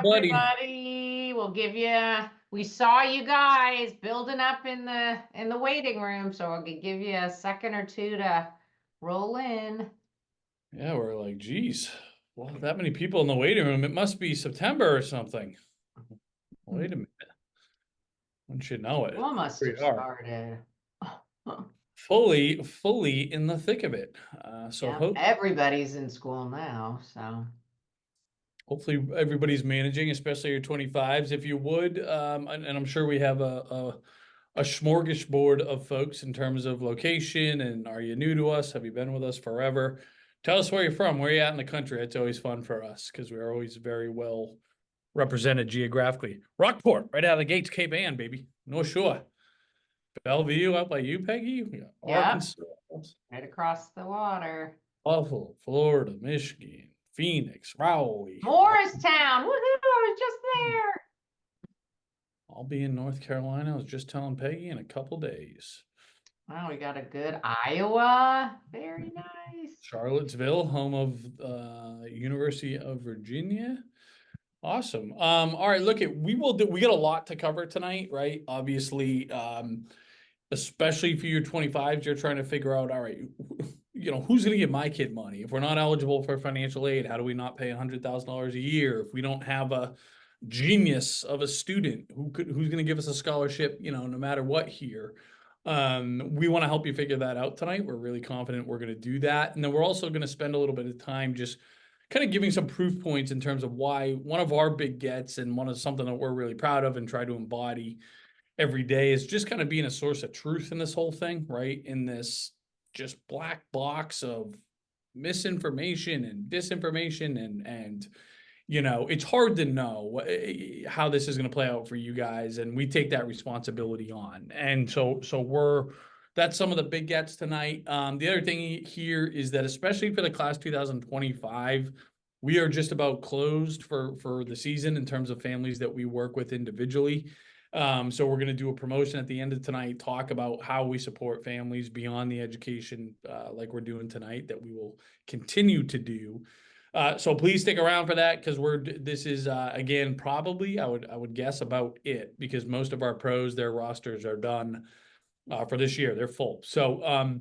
buddy. everybody. We'll give you, we saw you guys building up in the waiting room, so we'll give you a second or two to roll in. Yeah, we're like, geez, well, that many people in the waiting room. It must be September or something. Wait a minute. Wouldn't you know it? School must Here have we are, started. fully in the thick of it. So Yeah, everybody's in school now, so. hopefully everybody's managing, especially your 25s, if you would. And I'm sure we have a smorgasbord of folks in terms of location. And are you new to us? Have you been with us forever? Tell us where you're from. Where you at in the country? It's always fun for us because we're always very well represented geographically. Rockport, right out of the gates, Cape Ann, baby. North Shore. Bellevue, out by you, Peggy. We got Yep, Arkansas, right across the water. Buffalo, Florida, Michigan, Phoenix, Raleigh. Morristown, woohoo, I was just there. I'll be in North Carolina. I was just telling Peggy in a couple days. Wow, we got a good Iowa. Very nice. Charlottesville, home of University of Virginia. Awesome. All right, look at we got a lot to cover tonight, right? Obviously, especially for your 25s, you're trying to figure out, all right, who's going to give my kid money? If we're not eligible for financial aid, how do we not pay $100,000 a year? If we don't have a genius of a student who's going to give us a scholarship, no matter what here. We want to help you figure that out tonight. We're really confident we're going to do that. And then we're also going to spend a little bit of time just kind of giving some proof points in terms of why one of our big gets and one of something that we're really proud of and try to embody every day is just kind of being a source of truth in this whole thing, right? In this just black box of misinformation and disinformation and it's hard to know how this is going to play out for you guys, and we take that responsibility on. And so that's some of the big gets tonight. The other thing here is that especially for the class 2025, we are just about closed for the season in terms of families that we work with individually. So we're going to do a promotion at the end of tonight, talk about how we support families beyond the education, like we're doing tonight, that we will continue to do. So please stick around for that because this is again probably I would guess about it because most of our pros, their rosters are done for this year. They're full. So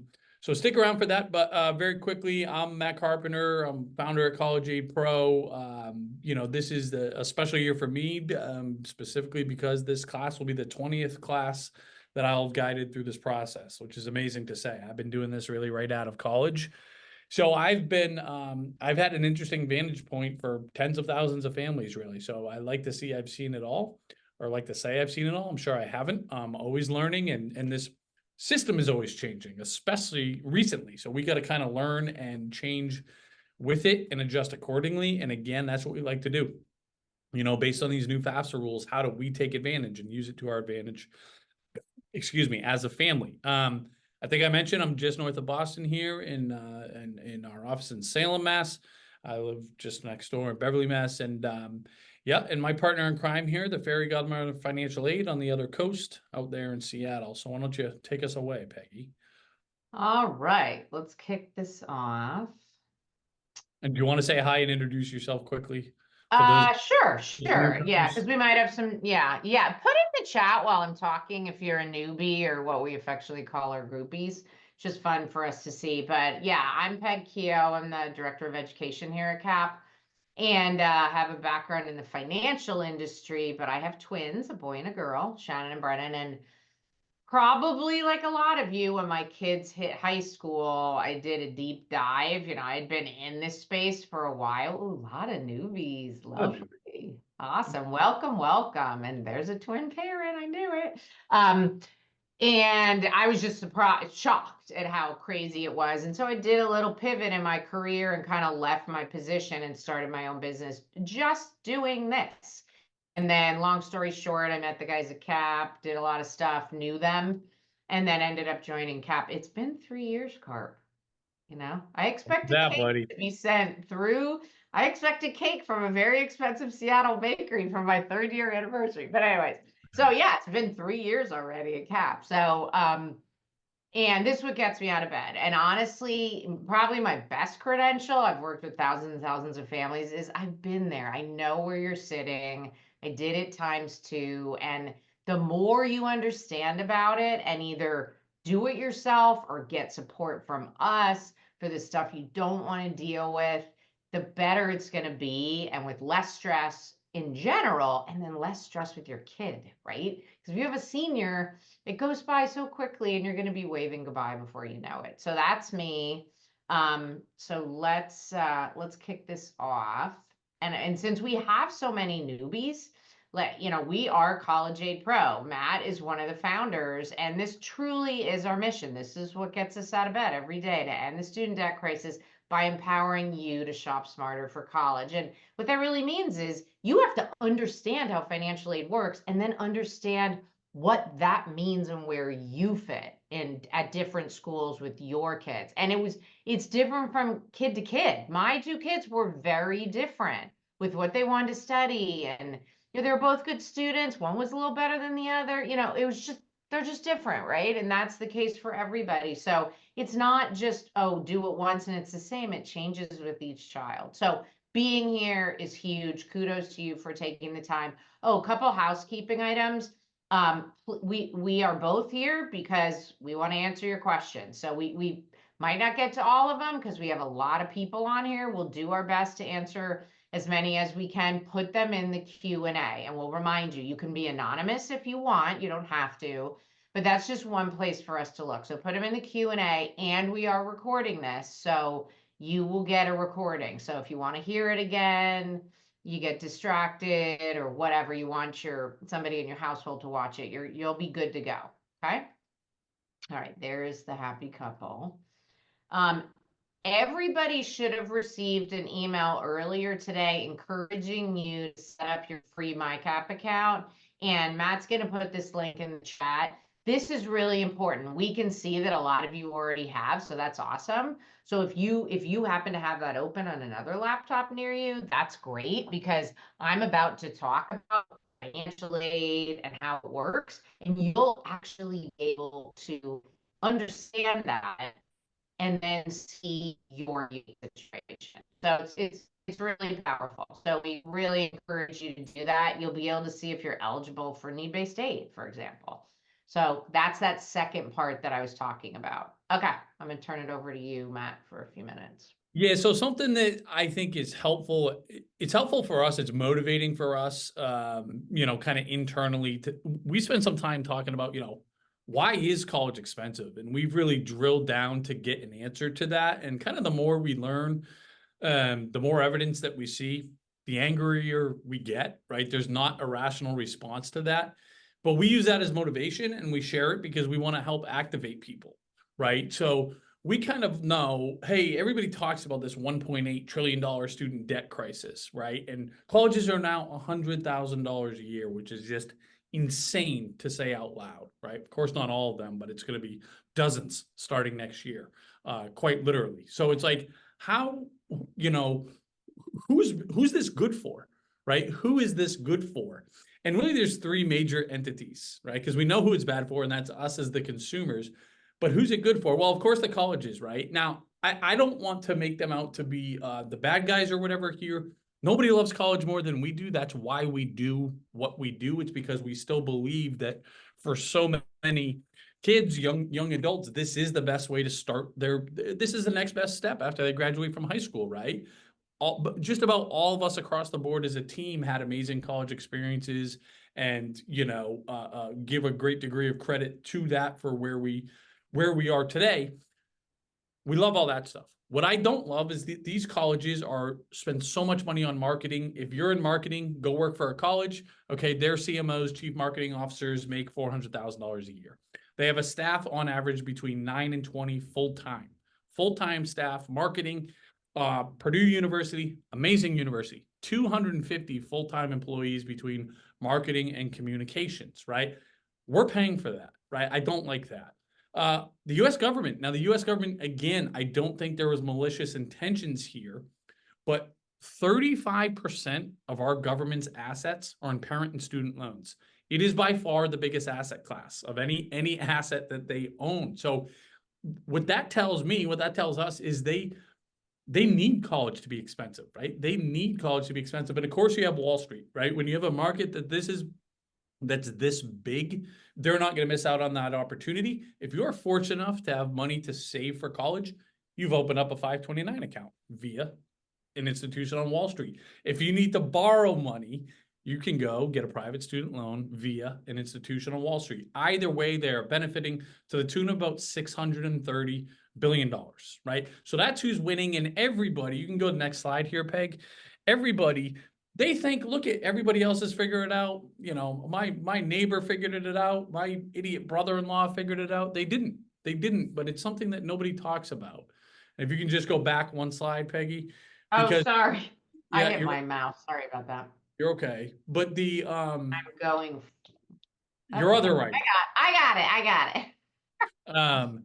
stick around for that. But very quickly, I'm Matt Carpenter. I'm founder at College Aid Pro. This is a special year for me, specifically because this class will be the 20th class that I'll have guided through this process, which is amazing to say. I've been doing this really right out of college. So I've had an interesting vantage point for tens of thousands of families, really. So I like to see I've seen it all, or like to say I've seen it all. I'm sure I haven't. I'm always learning, and this system is always changing, especially recently. So we got to kind of learn and change with it and adjust accordingly. And again, that's what we like to do. Based on these new Fafsa rules, how do we take advantage and use it to our advantage? Excuse me, as a family. I think I mentioned I'm just north of Boston here in our office in Salem, Mass. I live just next door in Beverly, Mass. And and my partner in crime here, the fairy godmother of financial aid on the other coast out there in Seattle. So why don't you take us away, Peggy? All right, let's kick this off. And do you want to say hi and introduce yourself quickly for those Sure. Yeah, because newcomers? we might have some, yeah. Put in the chat while I'm talking if you're a newbie or what we affectionately call our groupies. It's just fun for us to see. But yeah, I'm Peg Keogh. I'm the director of education here at CAP and have a background in the financial industry, but I have twins, a boy and a girl, Shannon and Brennan. And probably like a lot of you, when my kids hit high school, I did a deep dive. I'd been in this space for a while. Ooh, a lot of newbies. Lovely. Awesome. Welcome. And there's a twin Karen. I knew it. And I was just surprised, shocked at how crazy it was. And so I did a little pivot in my career and kind of left my position and started my own business just doing this. And then, long story short, I met the guys at CAP, did a lot of stuff, knew them, and then ended up joining CAP. It's been 3 years, Carp. I expect a That, cake buddy. to be sent through. I expect a cake from a very expensive Seattle bakery for my 3rd-year anniversary. But anyways, so yeah, it's been 3 years already at CAP. So And this is what gets me out of bed. And honestly, probably my best credential, I've worked with thousands and thousands of families, is I've been there. I know where you're sitting. I did it ×2. And the more you understand about it and either do it yourself or get support from us for the stuff you don't want to deal with, the better it's going to be, and with less stress in general, and then less stress with your kid, right? Because if you have a senior, it goes by so quickly and you're going to be waving goodbye before you know it. So that's me. So let's kick this off. And since we have so many newbies, we are College Aid Pro. Matt is one of the founders, and this truly is our mission. This is what gets us out of bed every day, to end the student debt crisis by empowering you to shop smarter for college. And what that really means is you have to understand how financial aid works, and then understand what that means and where you fit in at different schools with your kids. And it's different from kid to kid. My two kids were very different with what they wanted to study, and they were both good students. One was a little better than the other. It was just, they're just different, right? And that's the case for everybody. So it's not just, oh, do it once and it's the same. It changes with each child. So being here is huge. Kudos to you for taking the time. Oh, a couple housekeeping items. We are both here because we want to answer your questions. So we might not get to all of them because we have a lot of people on here. We'll do our best to answer as many as we can. Put them in the Q&A, and we'll remind you, you can be anonymous if you want. You don't have to, but that's just one place for us to look. So put them in the Q&A, and we are recording this, so you will get a recording. So if you want to hear it again, you get distracted or whatever, you want somebody in your household to watch it, you'll be good to go. Okay. All right. There's the happy couple. Everybody should have received an email earlier today encouraging you to set up your free MyCap account. And Matt's going to put this link in the chat. This is really important. We can see that a lot of you already have, so that's awesome. So if you happen to have that open on another laptop near you, that's great, because I'm about to talk about financial aid and how it works, and you'll actually be able to understand that and then see your unique situation. So it's really powerful. So we really encourage you to do that. You'll be able to see if you're eligible for need-based aid, for example. So that's that second part that I was talking about. Okay, I'm gonna turn it over to you, Matt, for a few minutes. Yeah, so something that I think is helpful, it's helpful for us, it's motivating for us, kind of internally. We spend some time talking about, why is college expensive? And we've really drilled down to get an answer to that. And kind of the more we learn, the more evidence that we see, the angrier we get, right? There's not a rational response to that. But we use that as motivation, and we share it because we want to help activate people, right? So we kind of know, hey, everybody talks about this $1.8 trillion student debt crisis, right? And colleges are now $100,000 a year, which is just insane to say out loud, right? Of course, not all of them, but it's going to be dozens starting next year, quite literally. So it's like, how, who's this good for, right? Who is this good for? And really, there's three major entities, right? Because we know who it's bad for, and that's us as the consumers. But who's it good for? Well, of course, the colleges, right? Now, I don't want to make them out to be the bad guys or whatever here. Nobody loves college more than we do. That's why we do what we do. It's because we still believe that for so many kids, young adults, this is the best way to start this is the next best step after they graduate from high school, right? Just about all of us across the board as a team had amazing college experiences, and give a great degree of credit to that for where we are today. We love all that stuff. What I don't love is these colleges spend so much money on marketing. If you're in marketing, go work for a college. Okay, their CMOs, chief marketing officers, make $400,000 a year. They have a staff on average between 9 and 20 full-time staff. Marketing. Purdue University, amazing university, 250 full-time employees between marketing and communications, right? We're paying for that, right? I don't like that. The U.S. government. Now, the U.S. government, again, I don't think there was malicious intentions here, but 35% of our government's assets are in parent and student loans. It is by far the biggest asset class of any asset that they own. So what that tells me, what that tells us is they need college to be expensive, right? They need college to be expensive. And of course you have Wall Street, right? When you have a market that's this big, they're not going to miss out on that opportunity. If you're fortunate enough to have money to save for college, you've opened up a 529 account via an institution on Wall Street. If you need to borrow money, you can go get a private student loan via an institution on Wall Street. Either way, they're benefiting to the tune of about $630 billion, right? So that's who's winning. And everybody, you can go to the next slide here, Peg. Everybody, they think, look at everybody else has figured it out. You know, my neighbor figured it out. My idiot brother-in-law figured it out. They didn't, but it's something that nobody talks about. And if you can just go back one slide, Peggy, Oh, because sorry. I yeah, hit my mouse. Sorry about that. you're okay. But the I'm going. your Okay. other right. I got it.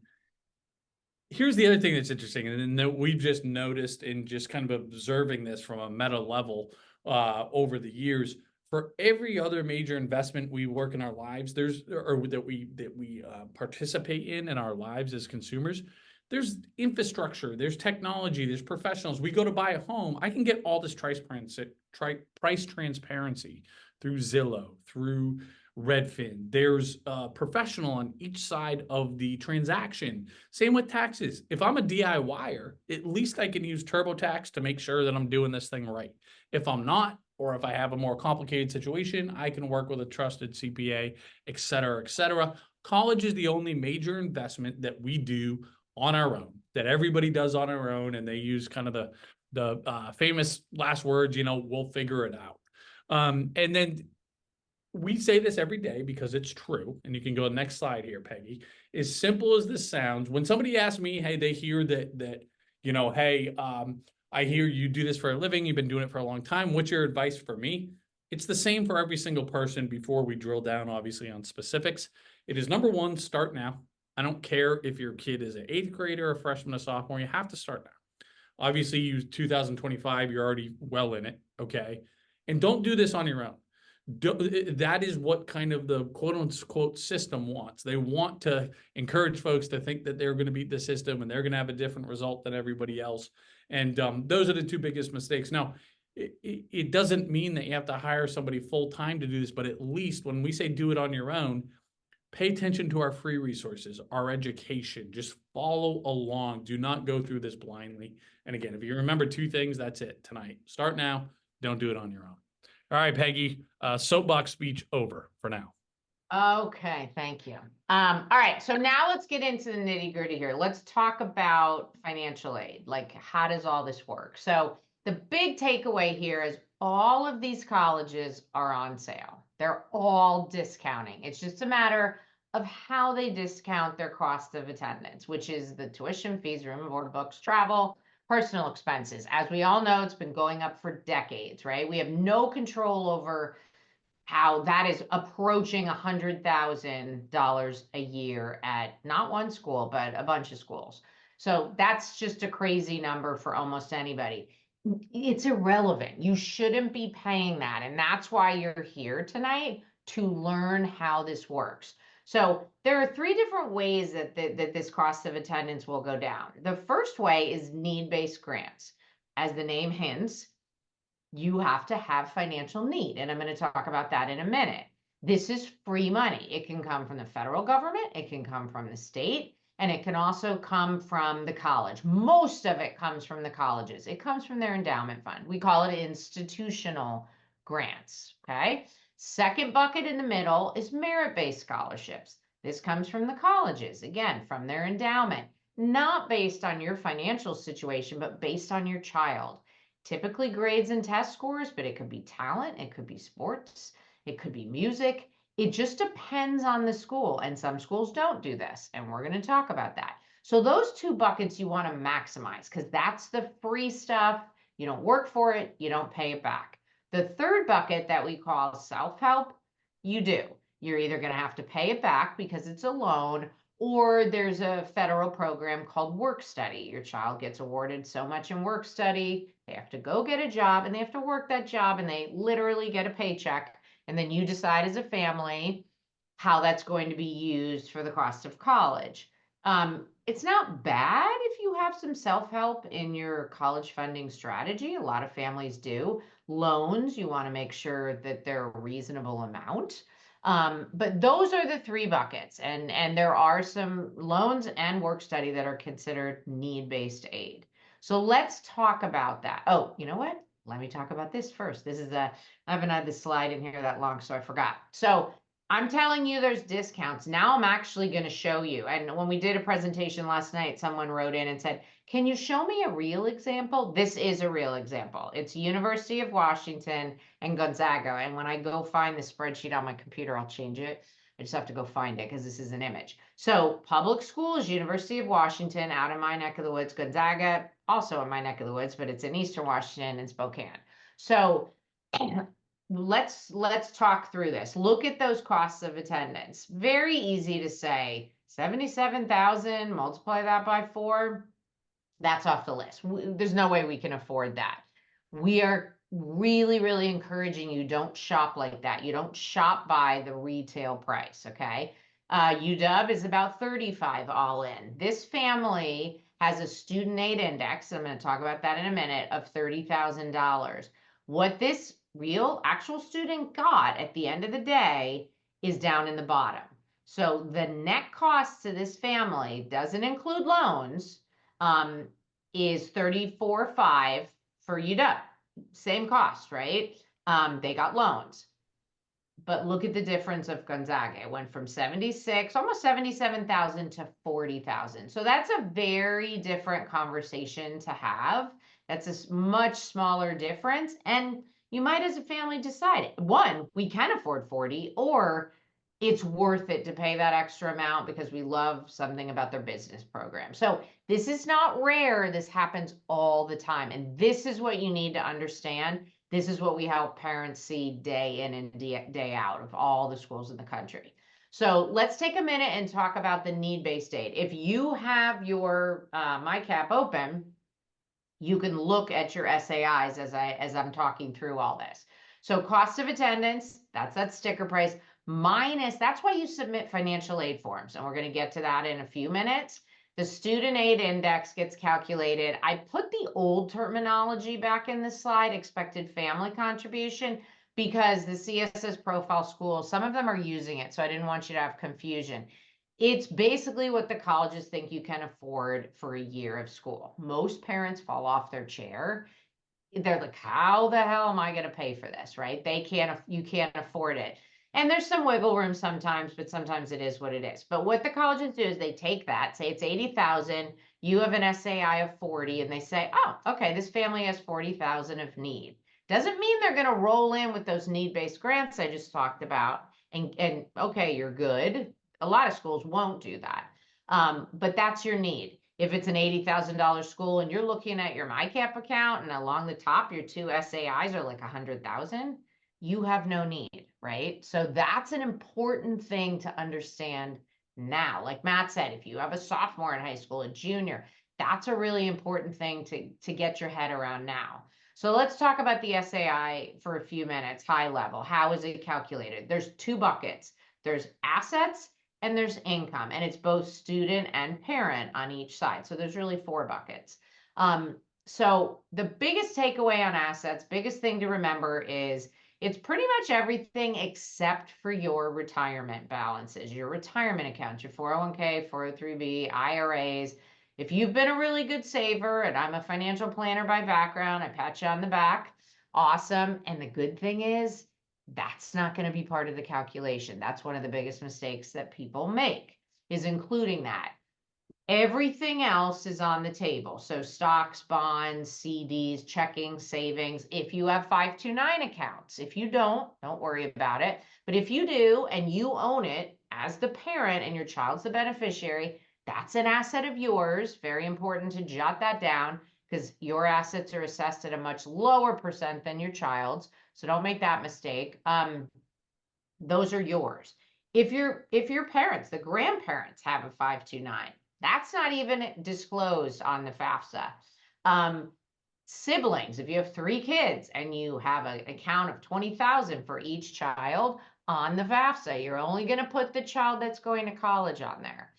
Here's the other thing that's interesting, and that we've just noticed in just kind of observing this from a meta level over the years. For every other major investment we work in our lives, that we participate in our lives as consumers, there's infrastructure, there's technology, there's professionals. We go to buy a home, I can get all this price transparency through Zillow, through Redfin. There's a professional on each side of the transaction. Same with taxes. If I'm a DIYer, at least I can use TurboTax to make sure that I'm doing this thing right. If I'm not, or if I have a more complicated situation, I can work with a trusted CPA, et cetera, et cetera. College is the only major investment that we do on our own, that everybody does on our own, and they use kind of the famous last words, we'll figure it out. And then we say this every day because it's true. And you can go to the next slide here, Peggy. As simple as this sounds, when somebody asks me, hey, they hear that hey, I hear you do this for a living, you've been doing it for a long time. What's your advice for me? It's the same for every single person before we drill down, obviously, on specifics. It is number one, start now. I don't care if your kid is an 8th grader, a freshman, a sophomore, you have to start now. Obviously, you 2025, you're already well in it, okay? And don't do this on your own. That is what kind of the quote unquote system wants. They want to encourage folks to think that they're going to beat the system and they're going to have a different result than everybody else. And those are the two biggest mistakes. Now, it doesn't mean that you have to hire somebody full time to do this, but at least when we say do it on your own, pay attention to our free resources, our education. Just follow along. Do not go through this blindly. And again, if you remember 2 things, that's it tonight. Start now. Don't do it on your own. All right, Peggy, soapbox speech over for now. Okay, thank you. All right, so now let's get into the nitty-gritty here. Let's talk about financial aid. Like, how does all this work? So the big takeaway here is all of these colleges are on sale. They're all discounting. It's just a matter of how they discount their cost of attendance, which is the tuition, fees, room and board, books, travel, personal expenses. As we all know, it's been going up for decades, right? We have no control over how that is approaching $100,000 a year at not one school, but a bunch of schools. So that's just a crazy number for almost anybody. It's irrelevant. You shouldn't be paying that. And that's why you're here tonight, to learn how this works. So there are 3 different ways that this cost of attendance will go down. The first way is need-based grants. As the name hints, you have to have financial need. And I'm going to talk about that in a minute. This is free money. It can come from the federal government, it can come from the state, and it can also come from the college. Most of it comes from the colleges. It comes from their endowment fund. We call it institutional grants, okay? Second bucket in the middle is merit-based scholarships. This comes from the colleges, again, from their endowment, not based on your financial situation, but based on your child. Typically grades and test scores, but it could be talent, it could be sports, it could be music. It just depends on the school, and some schools don't do this, and we're going to talk about that. So those 2 buckets you want to maximize, because that's the free stuff. You don't work for it, you don't pay it back. The third bucket that we call self-help, you do. You're either going to have to pay it back because it's a loan, or there's a federal program called work study. Your child gets awarded so much in work study, they have to go get a job and they have to work that job, and they literally get a paycheck And then you decide as a family how that's going to be used for the cost of college. It's not bad if you have some self-help in your college funding strategy. A lot of families do. Loans, you want to make sure that they're a reasonable amount. But those are the three buckets. And there are some loans and work study that are considered need-based aid. So let's talk about that. Oh, you know what? Let me talk about this first. I haven't had this slide in here that long, so I forgot. So I'm telling you there's discounts. Now I'm actually going to show you. And when we did a presentation last night, someone wrote in and said, can you show me a real example? This is a real example. It's University of Washington and Gonzaga. And when I go find the spreadsheet on my computer, I'll change it. I just have to go find it because this is an image. So public schools, University of Washington, out in my neck of the woods, Gonzaga, also in my neck of the woods, but it's in Eastern Washington and Spokane. So let's talk through this. Look at those costs of attendance. Very easy to say 77,000, multiply that by 4. That's off the list. There's no way we can afford that. We are really, really encouraging you don't shop like that. You don't shop by the retail price, okay? UW is about 35 all in. This family has a student aid index, I'm going to talk about that in a minute, of $30,000. What this real actual student got at the end of the day is down in the bottom. So the net cost to this family doesn't include loans, is 34.5 for UW. Same cost, right? They got loans. But look at the difference of Gonzaga. It went from 76, almost 77,000 to 40,000. So that's a very different conversation to have. That's a much smaller difference. And you might, as a family, decide, one, we can afford 40, or it's worth it to pay that extra amount because we love something about their business program. So this is not rare. This happens all the time. And this is what you need to understand. This is what we help parents see day in and day out of all the schools in the country. So let's take a minute and talk about the need-based aid. If you have your MyCap open, you can look at your SAIs as I'm talking through all this. So cost of attendance, that's that sticker price, minus, that's why you submit financial aid forms. And we're going to get to that in a few minutes. The student aid index gets calculated. I put the old terminology back in this slide, expected family contribution, because the CSS Profile schools, some of them are using it. So I didn't want you to have confusion. It's basically what the colleges think you can afford for a year of school. Most parents fall off their chair. They're like, how the hell am I going to pay for this, right? You can't afford it. And there's some wiggle room sometimes, but sometimes it is what it is. But what the colleges do is they take that, say it's 80,000, you have an SAI of 40, and they say, oh, okay, this family has 40,000 of need. Doesn't mean they're going to roll in with those need-based grants I just talked about. And okay, you're good. A lot of schools won't do that. But that's your need. If it's an $80,000 school and you're looking at your MyCap account and along the top, your two SAIs are like 100,000, you have no need, right? So that's an important thing to understand now. Like Matt said, if you have a sophomore in high school, a junior, that's a really important thing to get your head around now. So let's talk about the SAI for a few minutes, high level. How is it calculated? There's two buckets. There's assets and there's income, and it's both student and parent on each side. So there's really 4 buckets. So the biggest takeaway on assets, biggest thing to remember is it's pretty much everything except for your retirement balances, your retirement accounts, your 401k, 403b, IRAs. If you've been a really good saver, and I'm a financial planner by background, I pat you on the back, awesome. And the good thing is, that's not going to be part of the calculation. That's one of the biggest mistakes that people make, is including that. Everything else is on the table. So stocks, bonds, CDs, checking, savings. If you have 529 accounts, if you don't worry about it. But if you do, and you own it as the parent and your child's the beneficiary, that's an asset of yours. Very important to jot that down, because your assets are assessed at a much lower percent than your child's. So don't make that mistake. Those are yours. If your parents, the grandparents, have a 529, that's not even disclosed on the FAFSA. Siblings, if you have 3 kids and you have an account of 20,000 for each child on the FAFSA, you're only going to put the child that's going to college on there.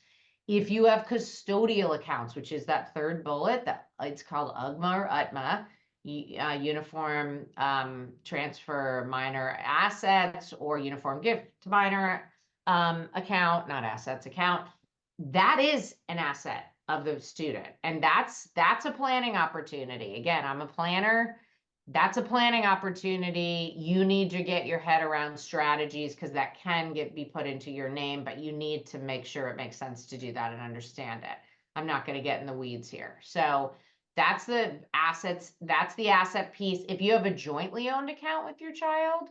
If you have custodial accounts, which is that third bullet, that it's called UGMA or UTMA, Uniform Transfer Minor Assets, or Uniform Gift to Minor account, not assets account, that is an asset of the student. And that's a planning opportunity. Again, I'm a planner. That's a planning opportunity. You need to get your head around strategies, because that can be put into your name, but you need to make sure it makes sense to do that and understand it. I'm not going to get in the weeds here. So that's the assets. That's the asset piece. If you have a jointly owned account with your child,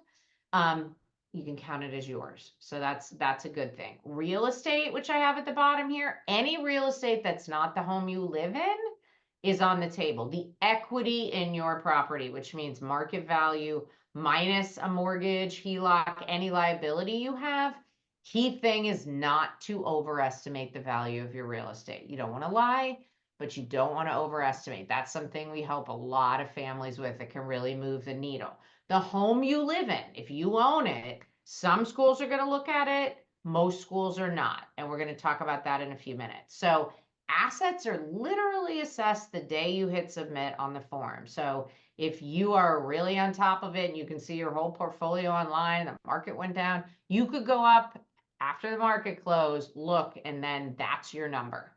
you can count it as yours. So that's a good thing. Real estate, which I have at the bottom here, any real estate that's not the home you live in is on the table. The equity in your property, which means market value minus a mortgage, HELOC, any liability you have. Key thing is not to overestimate the value of your real estate. You don't want to lie, but you don't want to overestimate. That's something we help a lot of families with that can really move the needle. The home you live in, if you own it, some schools are going to look at it, most schools are not. And we're going to talk about that in a few minutes. So assets are literally assessed the day you hit submit on the form. So if you are really on top of it and you can see your whole portfolio online, the market went down, you could go up after the market closed, look, and then that's your number.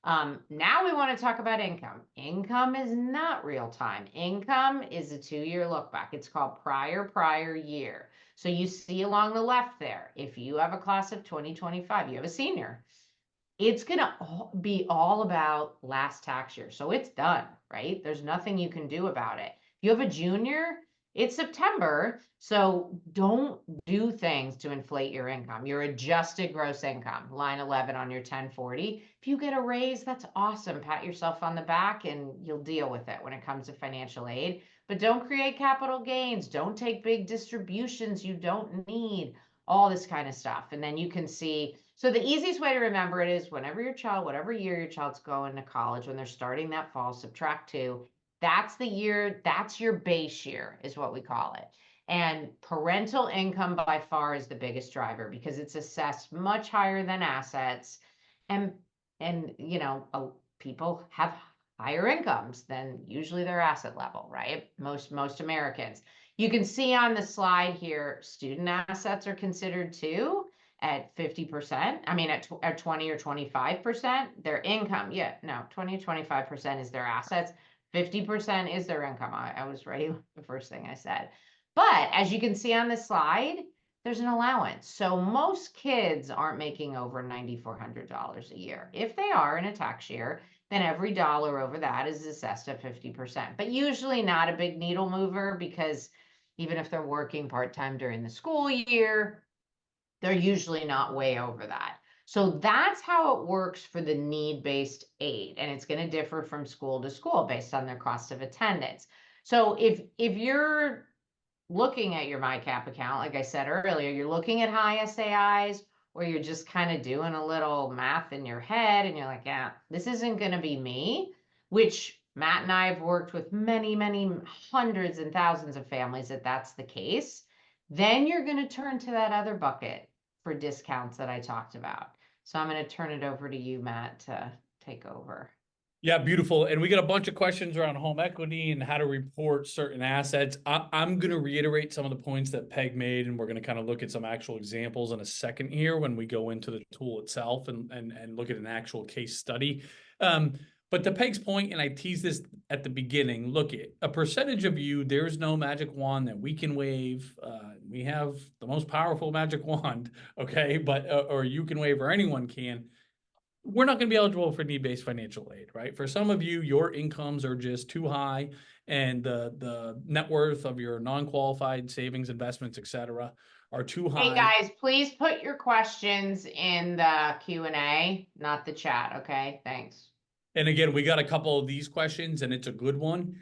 Now we want to talk about income. Income is not real time. Income is a 2-year look back. It's called prior year. So you see along the left there, if you have a class of 2025, you have a senior, it's going to be all about last tax year. So it's done, right? There's nothing you can do about it. If you have a junior, it's September. So don't do things to inflate your income. Your adjusted gross income, line 11 on your 1040. If you get a raise, that's awesome. Pat yourself on the back and you'll deal with it when it comes to financial aid. But don't create capital gains. Don't take big distributions you don't need, all this kind of stuff. And then you can see, so the easiest way to remember it is whenever your child, whatever year your child's going to college, when they're starting that fall, subtract 2. That's the year, that's your base year is what we call it. And parental income by far is the biggest driver because it's assessed much higher than assets. And you know, people have higher incomes than usually their asset level, right? Most Americans. You can see on the slide here, student assets are considered too at 50%. I mean, at 20 or 25%, their income. Yeah, no, 20 to 25% is their assets. 50% is their income. I was ready with the first thing I said. But as you can see on the slide, there's an allowance. So most kids aren't making over $9,400 a year. If they are in a tax year, then every dollar over that is assessed at 50%. But usually not a big needle mover, because even if they're working part-time during the school year, they're usually not way over that. So that's how it works for the need-based aid. And it's going to differ from school to school based on their cost of attendance. So if you're looking at your MyCap account, like I said earlier, you're looking at high SAIs, or you're just kind of doing a little math in your head and you're like, yeah, this isn't going to be me, which Matt and I have worked with many hundreds and thousands of families that's the case. Then you're going to turn to that other bucket for discounts that I talked about. So I'm going to turn it over to you, Matt, to take over. Yeah, beautiful. And we got a bunch of questions around home equity and how to report certain assets. I'm going to reiterate some of the points that Peg made, and we're going to kind of look at some actual examples in a second here when we go into the tool itself and look at an actual case study. But to Peg's point, and I teased this at the beginning, look, at a percentage of you, there's no magic wand that we can wave. We have the most powerful magic wand, okay? But or you can wave, or anyone can. We're not going to be eligible for need-based financial aid, right? For some of you, your incomes are just too high, and the net worth of your non-qualified savings, investments, et cetera, are too high. Hey guys, please put your questions in the Q&A, not the chat, okay? Thanks. And again, we got a couple of these questions, and it's a good one.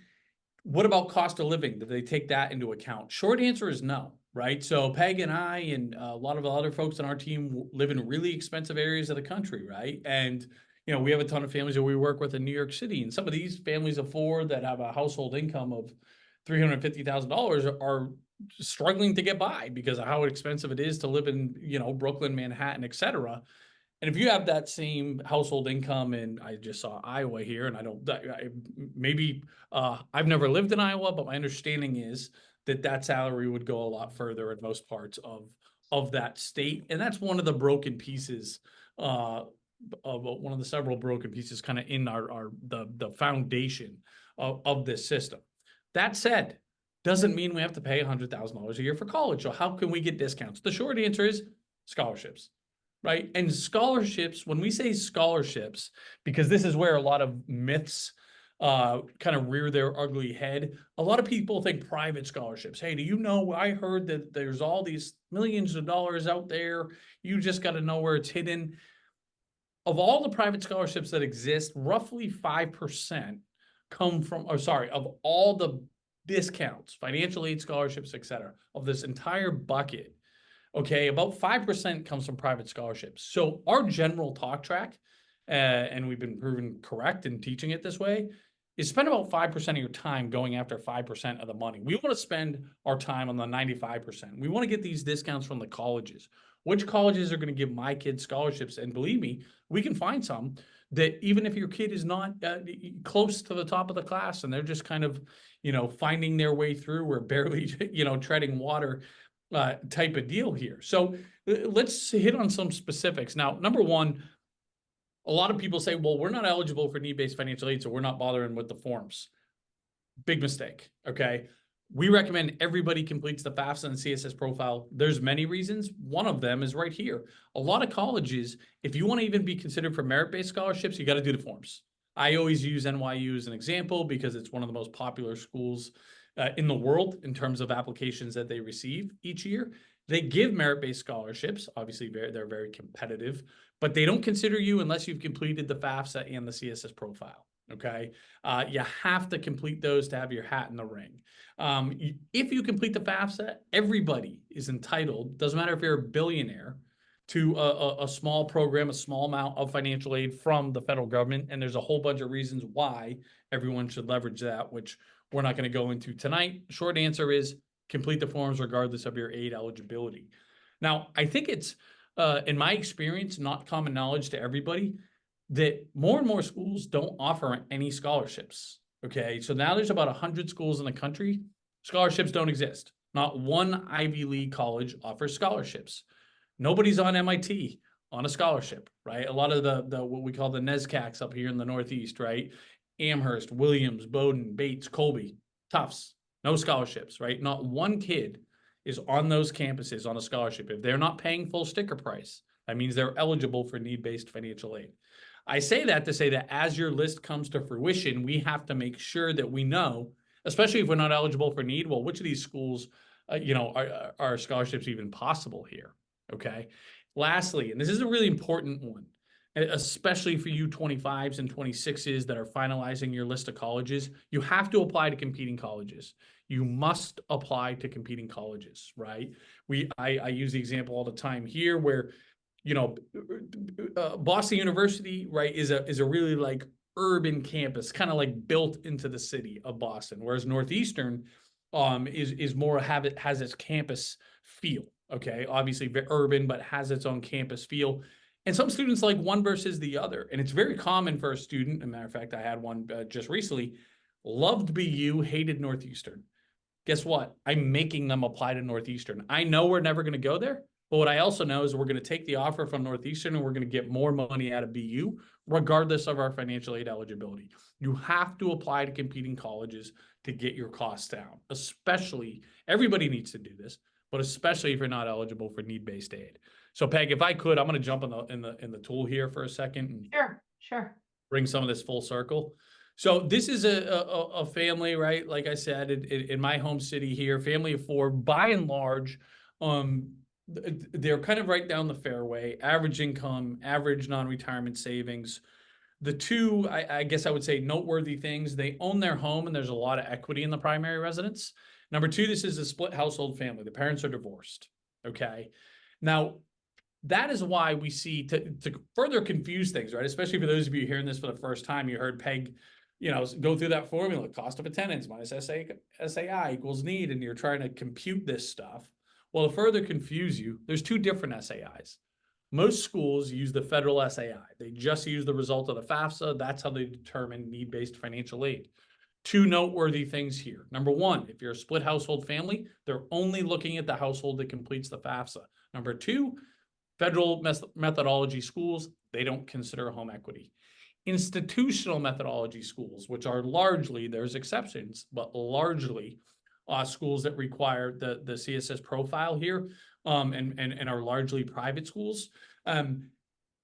What about cost of living? Do they take that into account? Short answer is no, right? So Peg and I and a lot of other folks on our team live in really expensive areas of the country, right? And we have a ton of families that we work with in New York City, and some of these families of four that have a household income of $350,000 are struggling to get by because of how expensive it is to live in, Brooklyn, Manhattan, etc. And if you have that same household income, and I just saw Iowa here, and I've never lived in Iowa, but my understanding is that salary would go a lot further in most parts of that state, and that's one of the broken pieces, of one of the several broken pieces, kind of in the foundation of this system. That said, doesn't mean we have to pay $100,000 a year for college. So how can we get discounts? The short answer is scholarships. Right. And scholarships, when we say scholarships, because this is where a lot of myths kind of rear their ugly head. A lot of people think private scholarships. Hey, do you know, I heard that there's all these millions of dollars out there. You just got to know where it's hidden. Of all the private scholarships that exist, roughly 5% come from, of all the discounts, financial aid scholarships, etc., of this entire bucket. Okay, about 5% comes from private scholarships. So our general talk track, and we've been proven correct in teaching it this way, is spend about 5% of your time going after 5% of the money. We want to spend our time on the 95%. We want to get these discounts from the colleges. Which colleges are going to give my kids scholarships? And believe me, we can find some that even if your kid is not close to the top of the class and they're just kind of, finding their way through or barely, treading water, type of deal here. So let's hit on some specifics. Now, number one, a lot of people say, well, we're not eligible for need-based financial aid, so we're not bothering with the forms. Big mistake, okay? We recommend everybody completes the Fafsa and CSS profile. There's many reasons. One of them is right here. A lot of colleges, if you want to even be considered for merit-based scholarships, you got to do the forms. I always use NYU as an example because it's one of the most popular schools in the world in terms of applications that they receive each year. They give merit-based scholarships. Obviously, they're very competitive, but they don't consider you unless you've completed the FAFSA and the CSS profile. Okay, you have to complete those to have your hat in the ring. If you complete the FAFSA, everybody is entitled, doesn't matter if you're a billionaire, to a small program, a small amount of financial aid from the federal government. And there's a whole bunch of reasons why everyone should leverage that, which we're not going to go into tonight. Short answer is complete the forms regardless of your aid eligibility. Now, I think it's, in my experience, not common knowledge to everybody that more and more schools don't offer any scholarships. Okay, so now there's about 100 schools in the country. Scholarships don't exist. Not one Ivy League college offers scholarships. Nobody's on MIT on a scholarship, right? A lot of the what we call the NESCACs up here in the Northeast, right? Amherst, Williams, Bowdoin, Bates, Colby, Tufts, no scholarships, right? Not one kid is on those campuses on a scholarship. If they're not paying full sticker price, that means they're eligible for need-based financial aid. I say that to say that as your list comes to fruition, we have to make sure that we know, especially if we're not eligible for need, well, which of these schools, are scholarships even possible here? Okay. Lastly, and this is a really important one, especially for you 25s and 26s that are finalizing your list of colleges, you have to apply to competing colleges. You must apply to competing colleges, right? I use the example all the time here where, Boston University, right, is a really like urban campus, kind of like built into the city of Boston, whereas Northeastern is more has its campus feel. Okay, obviously urban, but has its own campus feel. And some students like one versus the other. And it's very common for a student, as a matter of fact, I had one just recently, loved BU, hated Northeastern. Guess what? I'm making them apply to Northeastern. I know we're never going to go there, but what I also know is we're going to take the offer from Northeastern and we're going to get more money out of BU, regardless of our financial aid eligibility. You have to apply to competing colleges to get your costs down, especially, everybody needs to do this, but especially if you're not eligible for need-based aid. So Peg, if I could, I'm going to jump in the tool here for a second. And Sure. bring some of this full circle. So this is a family, right? Like I said, in my home city here, family of four, by and large, they're kind of right down the fairway, average income, average non-retirement savings. The two, I guess I would say, noteworthy things, they own their home and there's a lot of equity in the primary residence. Number two, this is a split household family. The parents are divorced, okay? Now, that is why we see, to further confuse things, right? Especially for those of you hearing this for the first time, you heard Peg, go through that formula, cost of attendance minus SAI equals need, and you're trying to compute this stuff. Well, to further confuse you, there's two different SAIs. Most schools use the federal SAI. They just use the result of the Fafsa. That's how they determine need-based financial aid. Two noteworthy things here. Number one, if you're a split household family, they're only looking at the household that completes the Fafsa. Number two, federal methodology schools, they don't consider home equity. Institutional methodology schools, which are largely, there's exceptions, but largely schools that require the CSS profile here, and are largely private schools,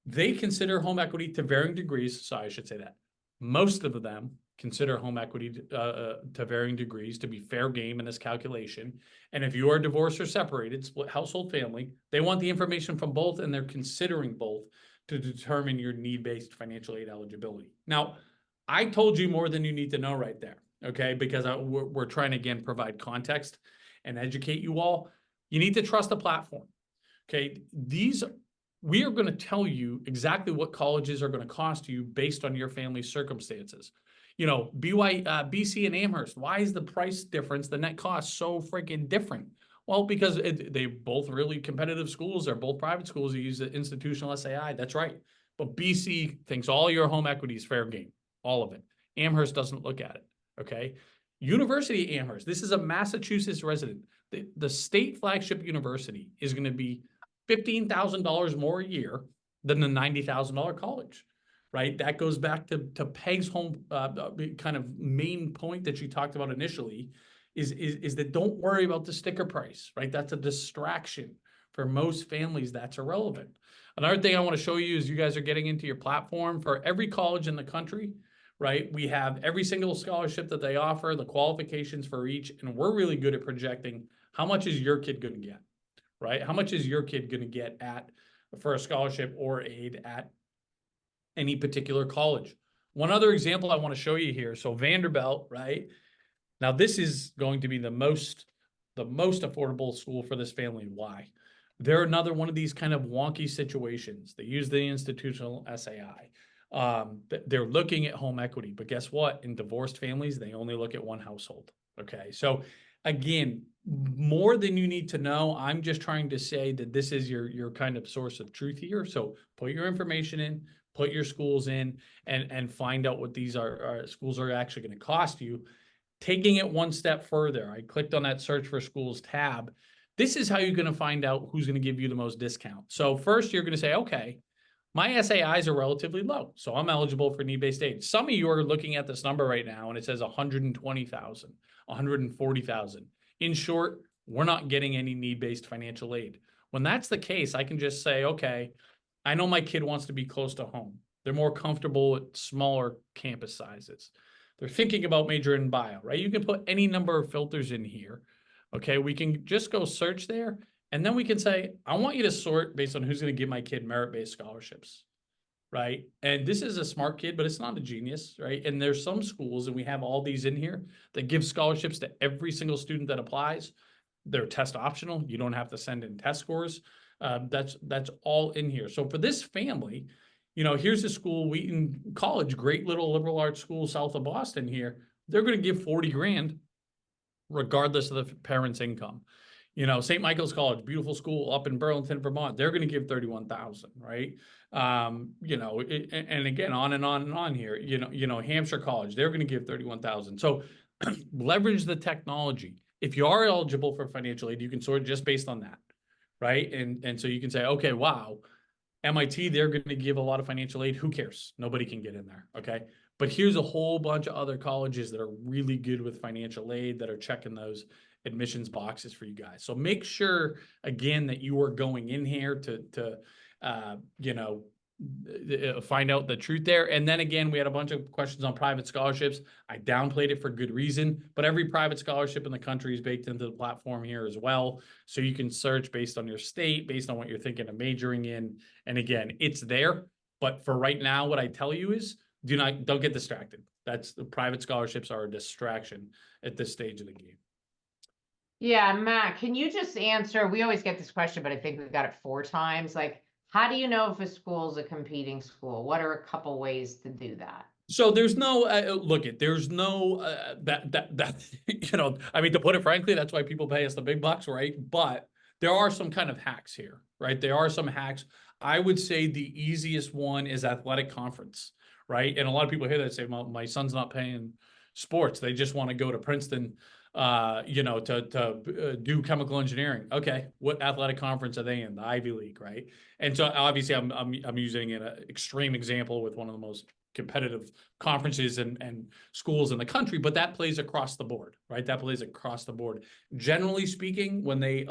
they consider home equity to varying degrees. So I should say that most of them consider home equity to varying degrees to be fair game in this calculation. And if you are divorced or separated, split household family, they want the information from both, and they're considering both to determine your need-based financial aid eligibility. Now, I told you more than you need to know right there, okay? Because we're trying to, again, provide context and educate you all. You need to trust the platform, okay? We are going to tell you exactly what colleges are going to cost you based on your family's circumstances. BC and Amherst, why is the price difference, the net cost, so freaking different? Well, because they both really competitive schools. They're both private schools that use the institutional SAI. That's right. But BC thinks all your home equity is fair game, all of it. Amherst doesn't look at it, okay? University of Amherst, this is a Massachusetts resident. The state flagship university is going to be $15,000 more a year than the $90,000 college, right? That goes back to Peg's home kind of main point that she talked about initially, is that don't worry about the sticker price, right? That's a distraction. For most families, that's irrelevant. Another thing I want to show you is you guys are getting into your platform for every college in the country, right? We have every single scholarship that they offer, the qualifications for each, and we're really good at projecting how much is your kid going to get, right? How much is your kid going to get for a scholarship or aid at any particular college? One other example I want to show you here. So Vanderbilt, right? Now, this is going to be the most affordable school for this family. Why? They're another one of these kind of wonky situations. They use the institutional SAI. They're looking at home equity, but guess what? In divorced families, they only look at one household. Okay, so again, more than you need to know. I'm just trying to say that this is your kind of source of truth here. So put your information in, put your schools in, and find out what these schools are actually going to cost you. Taking it one step further, I clicked on that search for schools tab. This is how you're going to find out who's going to give you the most discount. So first you're going to say, okay, my SAIs are relatively low, so I'm eligible for need-based aid. Some of you are looking at this number right now and it says 120,000, 140,000. In short, we're not getting any need-based financial aid. When that's the case, I can just say, okay, I know my kid wants to be close to home. They're more comfortable at smaller campus sizes. They're thinking about majoring in bio, right? You can put any number of filters in here. Okay, we can just go search there, and then we can say, I want you to sort based on who's going to give my kid merit-based scholarships, right? And this is a smart kid, but it's not a genius, right? And there's some schools, and we have all these in here, that give scholarships to every single student that applies. They're test optional. You don't have to send in test scores. That's all in here. So for this family, here's a school, Wheaton College, great little liberal arts school south of Boston here. They're going to give 40 grand regardless of the parents' income. St. Michael's College, beautiful school up in Burlington, Vermont, they're going to give 31,000, right? And again, on and on and on here. Hampshire College, they're going to give 31,000. So leverage the technology. If you are eligible for financial aid, you can sort just based on that, right? And so you can say, okay, wow, MIT, they're going to give a lot of financial aid. Who cares? Nobody can get in there, okay? But here's a whole bunch of other colleges that are really good with financial aid that are checking those admissions boxes for you guys. So make sure, again, that you are going in here to find out the truth there. And then again, we had a bunch of questions on private scholarships. I downplayed it for good reason, but every private scholarship in the country is baked into the platform here as well. So you can search based on your state, based on what you're thinking of majoring in. And again, it's there. But for right now, what I tell you is don't get distracted. The private scholarships are a distraction at this stage of the game. Yeah, Matt, can you just answer? We always get this question, but I think we've got it 4 times. Like, How do you know if a school is a competing school? What are a couple ways to do that? So there's no there's no that I mean, to put it frankly, that's why people pay us the big bucks, right? But there are some kind of hacks here, right? There are some hacks. I would say the easiest one is athletic conference, right? And a lot of people hear that say, "Well, my son's not paying sports; they just want to go to Princeton, to do chemical engineering." Okay, what athletic conference are they in? The Ivy League, right? And so obviously, I'm using an extreme example with one of the most competitive conferences and schools in the country, but that plays across the board, right? That plays across the board. Generally speaking, when they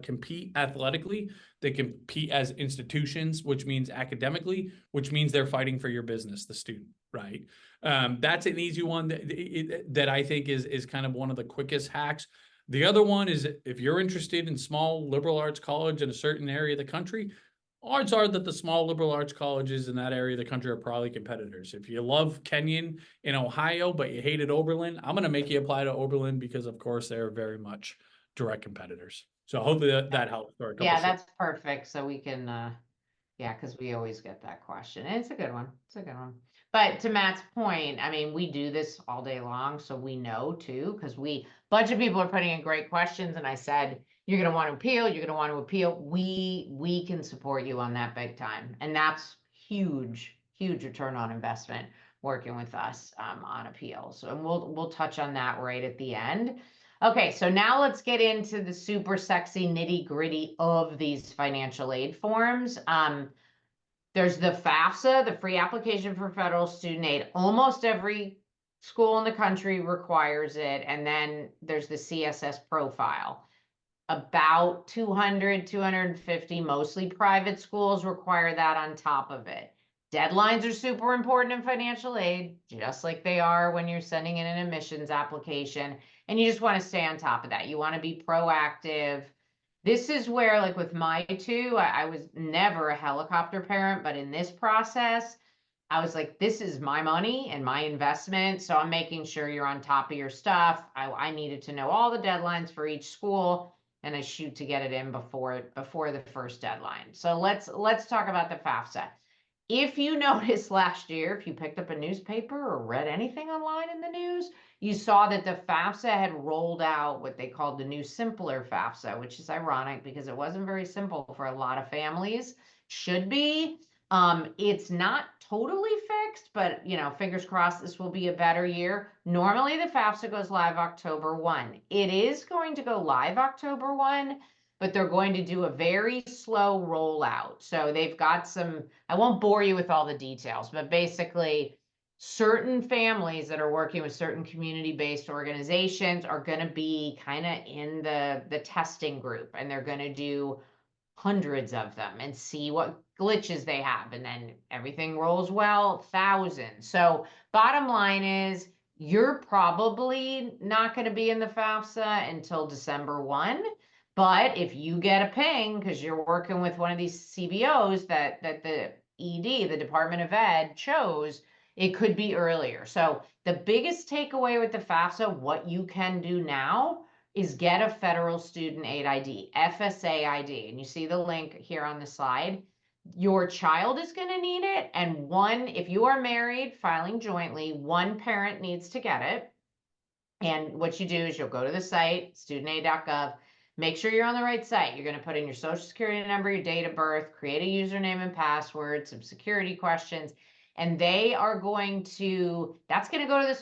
compete athletically, they compete as institutions, which means academically, which means they're fighting for your business, the student, right? That's an easy one that I think is kind of one of the quickest hacks. The other one is if you're interested in small liberal arts college in a certain area of the country, odds are that the small liberal arts colleges in that area of the country are probably competitors. If you love Kenyon in Ohio, but you hated Oberlin, I'm going to make you apply to Oberlin because, of course, they're very much direct competitors. So hopefully that helps for a couple Yeah, short. that's perfect. So we can, yeah, because we always get that question. And it's a good one. It's a good one. But to Matt's point, I mean, we do this all day long, so we know too, because bunch of people are putting in great questions, and I said, you're gonna want to appeal, you're gonna want to appeal. We can support you on that big time. And that's huge, huge return on investment working with us on appeals. And we'll touch on that right at the end. Okay, so now let's get into the super sexy nitty-gritty of these financial aid forms. There's the FAFSA, the free application for federal student aid. Almost every school in the country requires it. And then there's the CSS Profile. About 200, 250, mostly private schools require that on top of it. Deadlines are super important in financial aid, just like they are when you're sending in an admissions application. And you just want to stay on top of that. You want to be proactive. This is where, like with my two, I was never a helicopter parent, but in this process, I was like, this is my money and my investment. So I'm making sure you're on top of your stuff. I needed to know all the deadlines for each school, and I shoot to get it in before the first deadline. So let's talk about the FAFSA. If you noticed last year, if you picked up a newspaper or read anything online in the news, you saw that the FAFSA had rolled out what they called the new simpler FAFSA, which is ironic because it wasn't very simple for a lot of families. Should be. It's not totally fixed, but fingers crossed this will be a better year. Normally the FAFSA goes live October 1. It is going to go live October 1, but they're going to do a very slow rollout. So they've got I won't bore you with all the details, but basically certain families that are working with certain community-based organizations are going to be kind of in the testing group, and they're going to do hundreds of them and see what glitches they have. And then everything rolls well, thousands. So bottom line is you're probably not going to be in the FAFSA until December 1. But if you get a ping because you're working with one of these CBOs that the ED, the Department of Ed, chose, it could be earlier. So the biggest takeaway with the FAFSA, what you can do now, is get a federal student aid ID, FSA ID. And you see the link here on the slide. Your child is going to need it. And if you are married, filing jointly, one parent needs to get it. And what you do is you'll go to the site, studentaid.gov, make sure you're on the right site. You're going to put in your social security number, your date of birth, create a username and password, some security questions, and that's going to go to the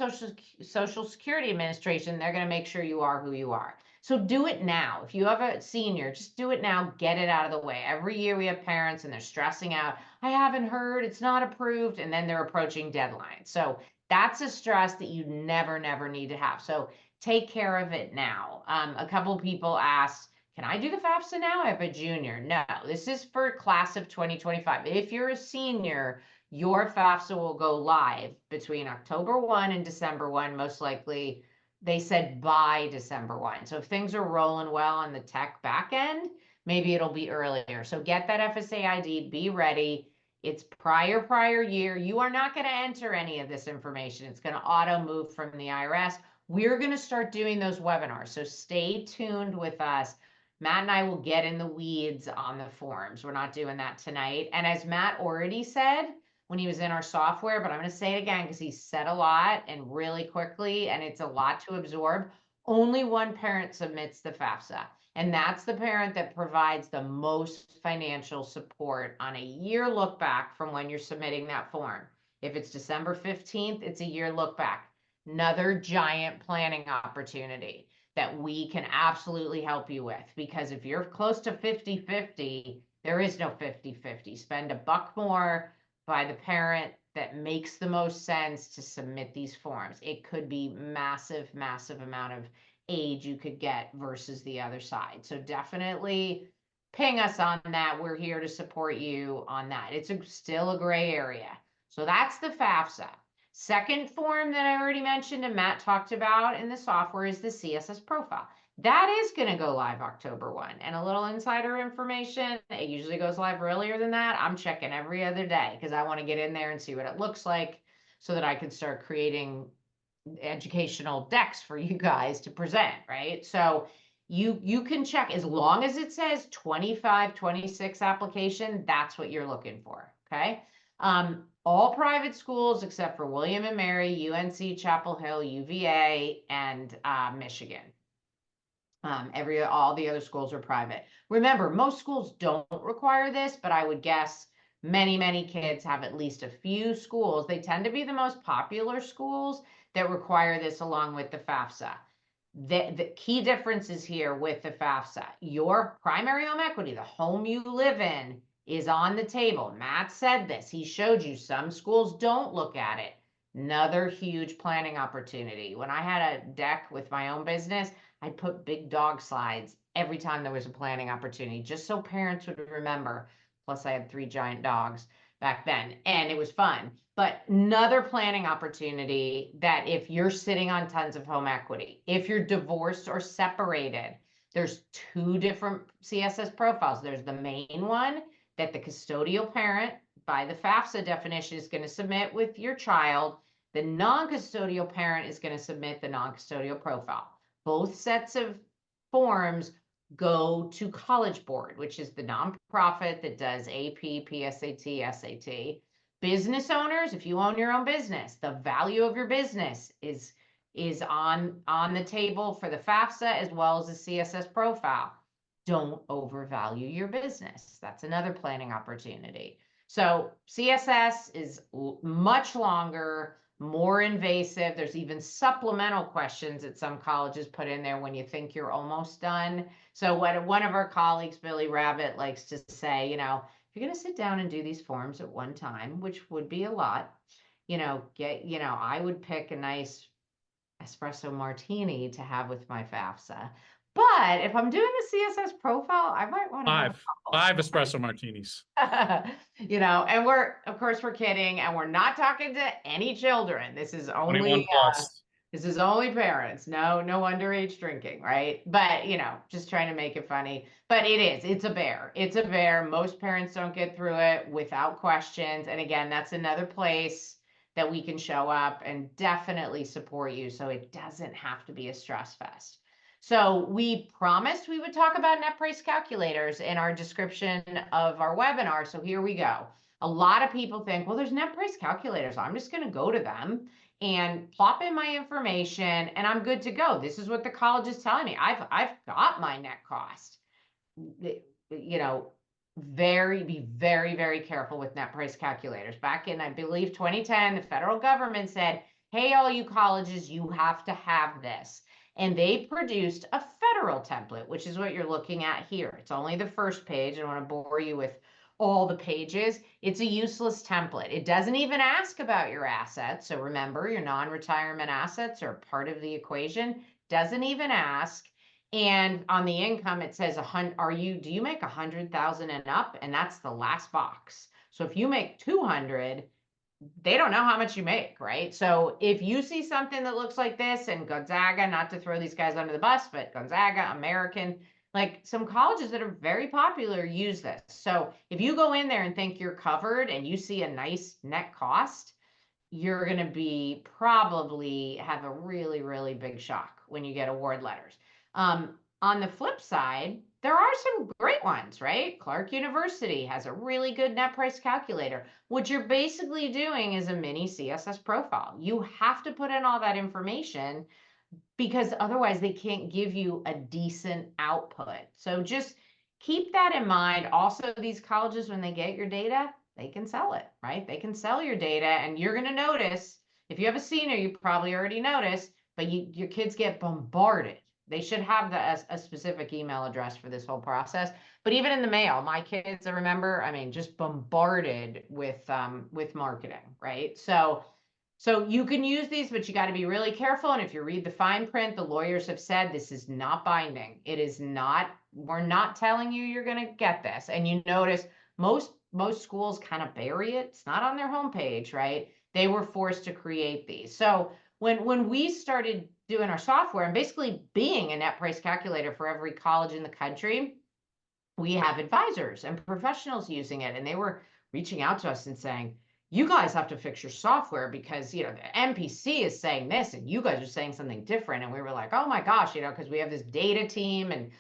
Social Security Administration. They're going to make sure you are who you are. So do it now. If you have a senior, just do it now, get it out of the way. Every year we have parents and they're stressing out. I haven't heard, it's not approved, and then they're approaching deadlines. So that's a stress that you never, never need to have. So take care of it now. A couple of people asked, can I do the FAFSA now? I have a junior. No, this is for class of 2025. If you're a senior, your FAFSA will go live between October 1 and December 1, most likely. They said by December 1. So if things are rolling well on the tech back end, maybe it'll be earlier. So get that FSA ID, be ready. It's prior year. You are not going to enter any of this information. It's going to auto move from the IRS. We're going to start doing those webinars. So stay tuned with us. Matt and I will get in the weeds on the forms. We're not doing that tonight. And as Matt already said when he was in our software, but I'm going to say it again because he said a lot and really quickly, and it's a lot to absorb. Only one parent submits the FAFSA, and that's the parent that provides the most financial support on a year look back from when you're submitting that form. If it's December 15th, it's a year look back. Another giant planning opportunity that we can absolutely help you with, because if you're close to 50-50, there is no 50-50. Spend a buck more by the parent that makes the most sense to submit these forms. It could be massive, massive amount of aid you could get versus the other side. So definitely ping us on that. We're here to support you on that. It's still a gray area. So that's the FAFSA. Second form that I already mentioned and Matt talked about in the software is the CSS Profile. That is going to go live October 1. And a little insider information, it usually goes live earlier than that. I'm checking every other day because I want to get in there and see what it looks like so that I can start creating educational decks for you guys to present, right? So you can check as long as it says 25, 26 application, that's what you're looking for, okay? All private schools except for William and Mary, UNC, Chapel Hill, UVA, and Michigan. All the other schools are private. Remember, most schools don't require this, but I would guess many kids have at least a few schools. They tend to be the most popular schools that require this along with the FAFSA. The key differences here with the FAFSA, your primary home equity, the home you live in, is on the table. Matt said this. He showed you some schools don't look at it. Another huge planning opportunity. When I had a deck with my own business, I'd put big dog slides every time there was a planning opportunity, just so parents would remember. Plus, I had 3 giant dogs back then, and it was fun. But another planning opportunity that if you're sitting on tons of home equity, if you're divorced or separated, there's 2 different CSS profiles. There's the main one that the custodial parent, by the FAFSA definition, is going to submit with your child. The non-custodial parent is going to submit the non-custodial profile. Both sets of forms go to College Board, which is the nonprofit that does AP, PSAT, SAT. Business owners, if you own your own business, the value of your business is on the table for the FAFSA as well as the CSS profile. Don't overvalue your business. That's another planning opportunity. So CSS is much longer, more invasive. There's even supplemental questions that some colleges put in there when you think you're almost done. So what one of our colleagues, Billy Rabbit, likes to say, if you're going to sit down and do these forms at one time, which would be a lot, I would pick a nice espresso martini to have with my FAFSA. But if I'm doing a CSS profile, I might want to have five espresso martinis. and of course we're kidding, and we're not talking to any children. This is only 21 plus. This is only parents. No underage drinking, right? But just trying to make it funny. But it's a bear. It's a bear. Most parents don't get through it without questions. And again, that's another place that we can show up and definitely support you, so it doesn't have to be a stress fest. So we promised we would talk about net price calculators in our description of our webinar. So here we go. A lot of people think, well, there's net price calculators. I'm just going to go to them and plop in my information and I'm good to go. This is what the college is telling me. I've got my net cost. Be very, very careful with net price calculators. Back in, I believe, 2010, the federal government said, hey, all you colleges, you have to have this. And they produced a federal template, which is what you're looking at here. It's only the first page. I don't want to bore you with all the pages. It's a useless template. It doesn't even ask about your assets. So remember, your non-retirement assets are part of the equation. Doesn't even ask. And on the income, it says, do you make 100,000 and up? And that's the last box. So if you make 200, they don't know how much you make, right? So if you see something that looks like this, and Gonzaga, not to throw these guys under the bus, but Gonzaga, American, like some colleges that are very popular use this. So if you go in there and think you're covered and you see a nice net cost, you're going to probably have a really, really big shock when you get award letters. On the flip side, there are some great ones, right? Clark University has a really good net price calculator. What you're basically doing is a mini CSS profile. You have to put in all that information because otherwise they can't give you a decent output. So just keep that in mind. Also, these colleges, when they get your data, they can sell it, right? They can sell your data, and you're going to notice, if you have a senior, you probably already noticed, but your kids get bombarded. They should have a specific email address for this whole process. But even in the mail, my kids, I remember, I mean, just bombarded with marketing, right? So you can use these, but you got to be really careful. And if you read the fine print, the lawyers have said this is not binding. It is not, we're not telling you you're going to get this. And you notice most schools kind of bury it. It's not on their homepage, right? They were forced to create these. So when we started doing our software and basically being a net price calculator for every college in the country, we have advisors and professionals using it. And they were reaching out to us and saying, you guys have to fix your software because, the NPC is saying this and you guys are saying something different. And we were like, oh my gosh, because we have this data team and,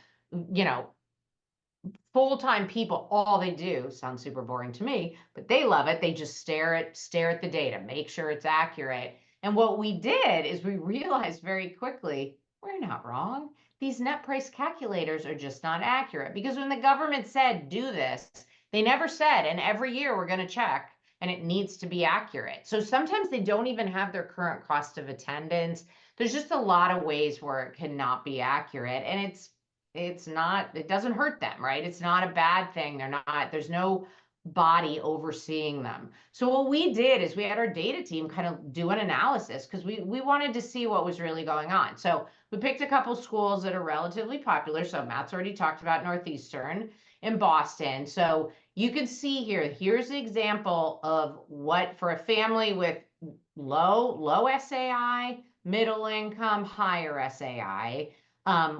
full-time people, all they do sounds super boring to me, but they love it. They just stare at the data, make sure it's accurate. And what we did is we realized very quickly, we're not wrong. These net price calculators are just not accurate because when the government said do this, they never said, and every year we're going to check and it needs to be accurate. So sometimes they don't even have their current cost of attendance. There's just a lot of ways where it cannot be accurate, and it's not, it doesn't hurt them, right? It's not a bad thing. There's no body overseeing them. So what we did is we had our data team kind of do an analysis because we wanted to see what was really going on. So we picked a couple schools that are relatively popular. So Matt's already talked about Northeastern in Boston. So you can see here, here's the example of what for a family with low SAI, middle income, higher SAI,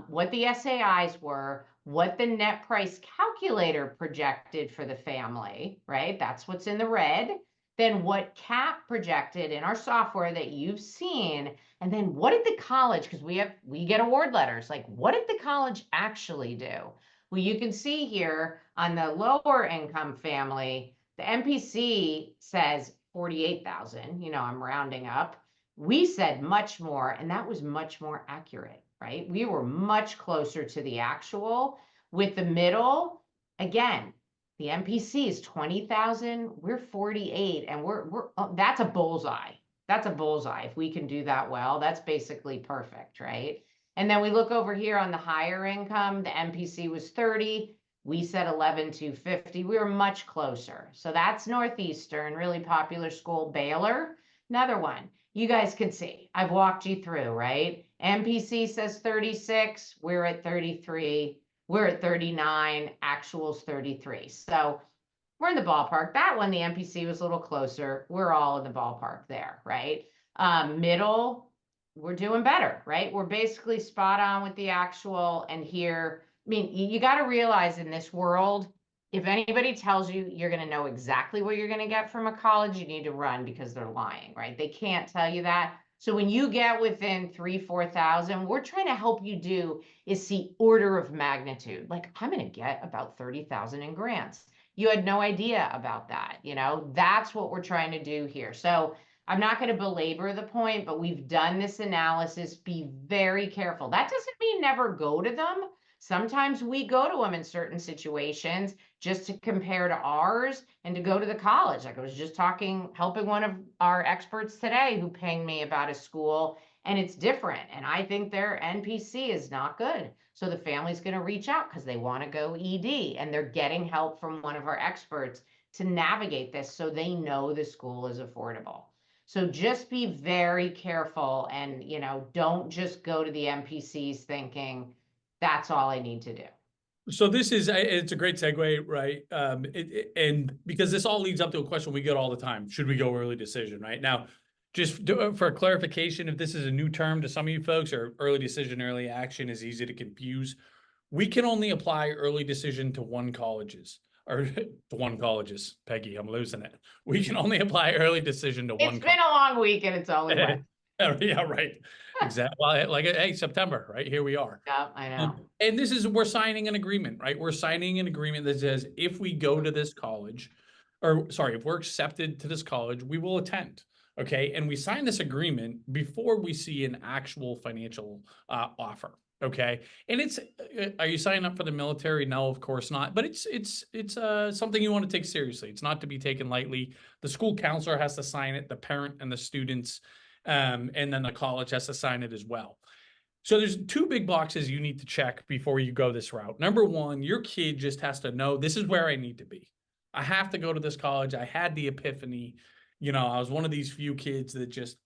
what the SAIs were, what the net price calculator projected for the family, right? That's what's in the red. Then what CAP projected in our software that you've seen. And then what did the college, because we get award letters, like what did the college actually do? Well, you can see here on the lower income family, the MPC says 48,000, I'm rounding up. We said much more, and that was much more accurate, right? We were much closer to the actual. With the middle, again, the MPC is 20,000, we're 48, and that's a bullseye. That's a bullseye. If we can do that well, that's basically perfect, right? And then we look over here on the higher income, the MPC was 30. We said 11,250. We were much closer. So that's Northeastern, really popular school. Baylor, another one. You guys can see, I've walked you through, right? MPC says 36, we're at 33, we're at 39, actuals 33. So we're in the ballpark. That one, the MPC was a little closer. We're all in the ballpark there, right? Middle, we're doing better, right? We're basically spot on with the actual. And here, I mean, you got to realize in this world, if anybody tells you you're going to know exactly what you're going to get from a college, you need to run because they're lying, right? They can't tell you that. So when you get within 3,000-4,000, we're trying to help you do is see order of magnitude. Like I'm going to get about 30,000 in grants. You had no idea about that. That's what we're trying to do here. So I'm not going to belabor the point, but we've done this analysis. Be very careful. That doesn't mean never go to them. Sometimes we go to them in certain situations just to compare to ours and to go to the college. Like I was just helping one of our experts today who pinged me about a school, and it's different. And I think their NPC is not good. So the family's going to reach out because they want to go ED, and they're getting help from one of our experts to navigate this so they know the school is affordable. So just be very careful and, don't just go to the NPCs thinking that's all I need to do. So it's a great segue, right? And because this all leads up to a question we get all the time: should we go early decision? Right now, just for clarification, if this is a new term to some of you folks, or early decision, early action is easy to confuse, we can only apply early decision to one colleges. Peggy, I'm losing it. We can only apply early decision to one. It's been a long week and it's only yeah, right. Exactly. Well, like, hey, September, right? Here we are. Yeah, I know. And this is, we're signing an agreement, right? We're signing an agreement that says if we go to this college, or sorry, if we're accepted to this college, we will attend. Okay. And we sign this agreement before we see an actual financial offer. Okay. And it's, are you signing up for the military? No, of course not. But it's something you want to take seriously. It's not to be taken lightly. The school counselor has to sign it, the parent and the students, and then the college has to sign it as well. So there's two big boxes you need to check before you go this route. Number one, your kid just has to know this is where I need to be. I have to go to this college. I had the epiphany. I was one of these few kids that just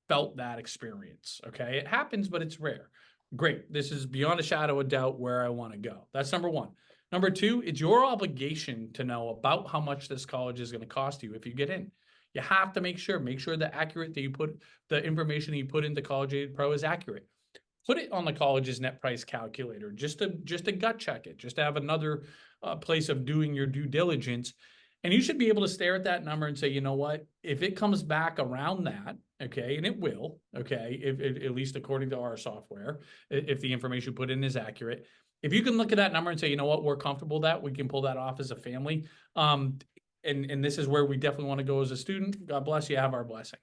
felt that experience. Okay. It happens, but it's rare. Great. This is beyond a shadow of doubt where I want to go. That's number one. Number two, it's your obligation to know about how much this college is going to cost you if you get in. You have to make sure the accurate that you put the information that you put into College Aid Pro is accurate. Put it on the college's net price calculator just to gut check it, just to have another place of doing your due diligence. And you should be able to stare at that number and say, you know what, if it comes back around that, okay, and it will, okay, if at least according to our software, if the information put in is accurate, if you can look at that number and say, you know what, we're comfortable that we can pull that off as a family, and this is where we definitely want to go as a student, God bless you, have our blessing.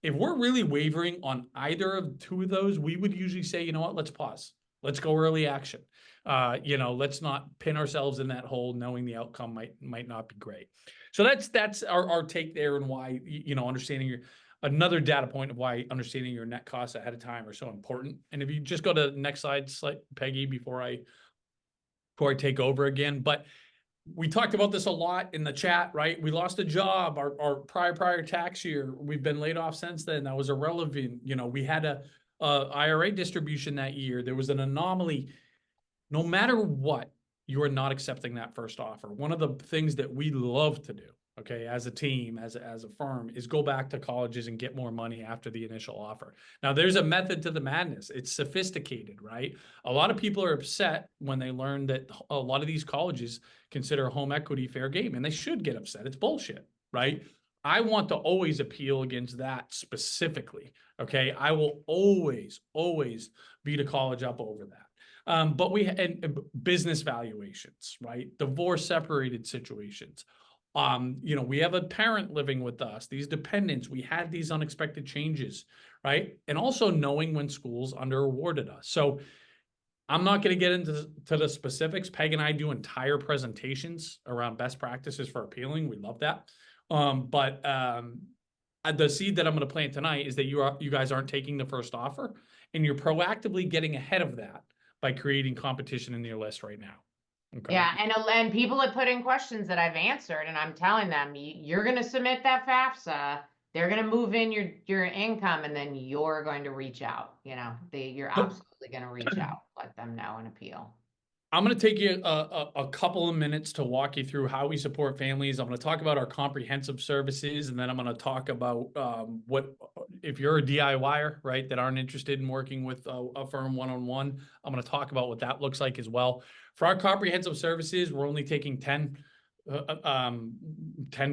If we're really wavering on either of two of those, we would usually say, you know what, let's pause. Let's go early action. Let's not pin ourselves in that hole knowing the outcome might not be great. So that's our take there, and why, understanding another data point of why understanding your net costs ahead of time are so important. And if you just go to the next slide, Peggy, before I take over again. But we talked about this a lot in the chat, right? We lost a job, our prior tax year. We've been laid off since then. That was irrelevant. We had a IRA distribution that year. There was an anomaly. No matter what, you are not accepting that first offer. One of the things that we love to do, okay, as a team, as a firm, is go back to colleges and get more money after the initial offer. Now, there's a method to the madness. It's sophisticated, right? A lot of people are upset when they learn that a lot of these colleges consider home equity fair game, and they should get upset. It's bullshit, right? I want to always appeal against that specifically, okay? I will always beat a college up over that. But and business valuations, right? Divorce separated situations. We have a parent living with us, these dependents, we had these unexpected changes, right? And also knowing when schools under awarded us. So I'm not going to get into the specifics. Peg and I do entire presentations around best practices for appealing. We love that. But the seed that I'm going to plant tonight is that you guys aren't taking the first offer, and you're proactively getting ahead of that by creating competition in your list right now. Okay. Yeah, and people have put in questions that I've answered, and I'm telling them you're going to submit that FAFSA. They're going to move in your income, and then you're going to reach out. You're absolutely going to reach out, let them know, and appeal. I'm going to take you a couple of minutes to walk you through how we support families. I'm going to talk about our comprehensive services, and then I'm going to talk about what, if you're a DIYer, right, that aren't interested in working with a firm one-on-one, I'm going to talk about what that looks like as well. For our comprehensive services, we're only taking 10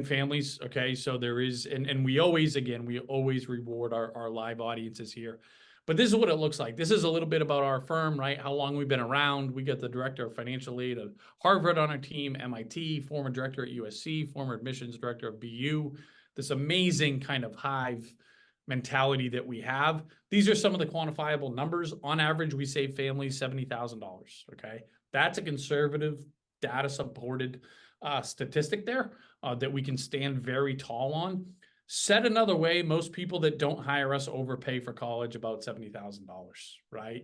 families. Okay. So there is, and we always reward our live audiences here. But this is what it looks like. This is a little bit about our firm, right? How long we've been around. We got the director of financial aid at Harvard on our team, MIT, former director at USC, former admissions director of BU. This amazing kind of hive mentality that we have. These are some of the quantifiable numbers. On average, we save families $70,000. Okay. That's a conservative, data supported statistic there that we can stand very tall on. Said another way, most people that don't hire us overpay for college about $70,000, right?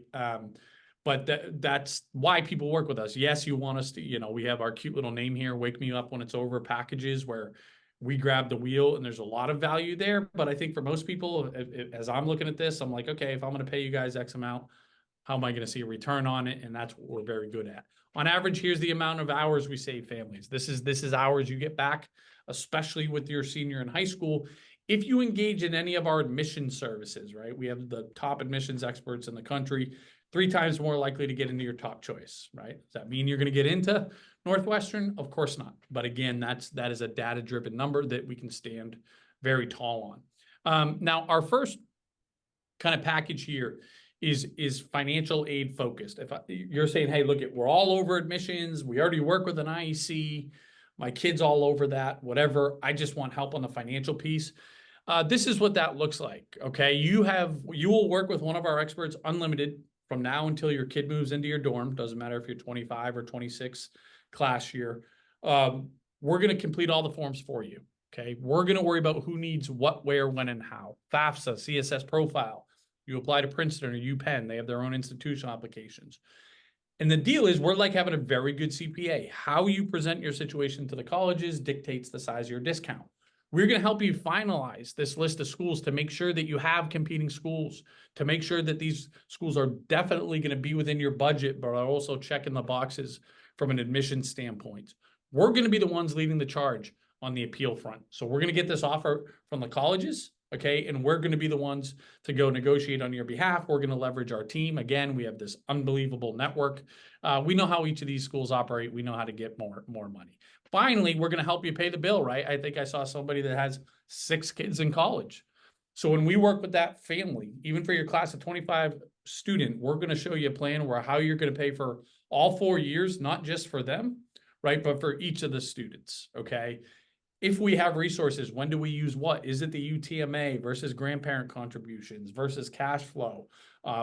But that's why people work with us. Yes, you want us to, we have our cute little name here, Wake Me Up When It's Over packages, where we grab the wheel, and there's a lot of value there. But I think for most people, as I'm looking at this, I'm like, okay, if I'm going to pay you guys X amount, how am I going to see a return on it? And that's what we're very good at. On average, here's the amount of hours we save families. This is hours you get back, especially with your senior in high school. If you engage in any of our admission services, right? We have the top admissions experts in the country, 3 times more likely to get into your top choice, right? Does that mean you're going to get into Northwestern? Of course not. But again, that is a data-driven number that we can stand very tall on. Now, our first kind of package here is financial aid focused. If you're saying, hey, look, we're all over admissions, we already work with an IEC, my kid's all over that, whatever. I just want help on the financial piece. This is what that looks like. Okay, you will work with one of our experts unlimited from now until your kid moves into your dorm. Doesn't matter if you're 25 or 26 class year. We're going to complete all the forms for you. Okay, we're going to worry about who needs what, where, when, and how. FAFSA, CSS Profile. You apply to Princeton or UPenn. They have their own institutional applications. And the deal is we're like having a very good CPA. How you present your situation to the colleges dictates the size of your discount. We're going to help you finalize this list of schools to make sure that you have competing schools, to make sure that these schools are definitely going to be within your budget, but are also checking the boxes from an admissions standpoint. We're going to be the ones leading the charge on the appeal front. So we're going to get this offer from the colleges, okay? And we're going to be the ones to go negotiate on your behalf. We're going to leverage our team. Again, we have this unbelievable network. We know how each of these schools operate. We know how to get more money. Finally, we're going to help you pay the bill, right? I think I saw somebody that has 6 kids in college. So when we work with that family, even for your class of 25 student, we're going to show you a plan where how you're going to pay for all 4 years, not just for them, right? But for each of the students, okay? If we have resources, when do we use what? Is it the UTMA versus grandparent contributions versus cash flow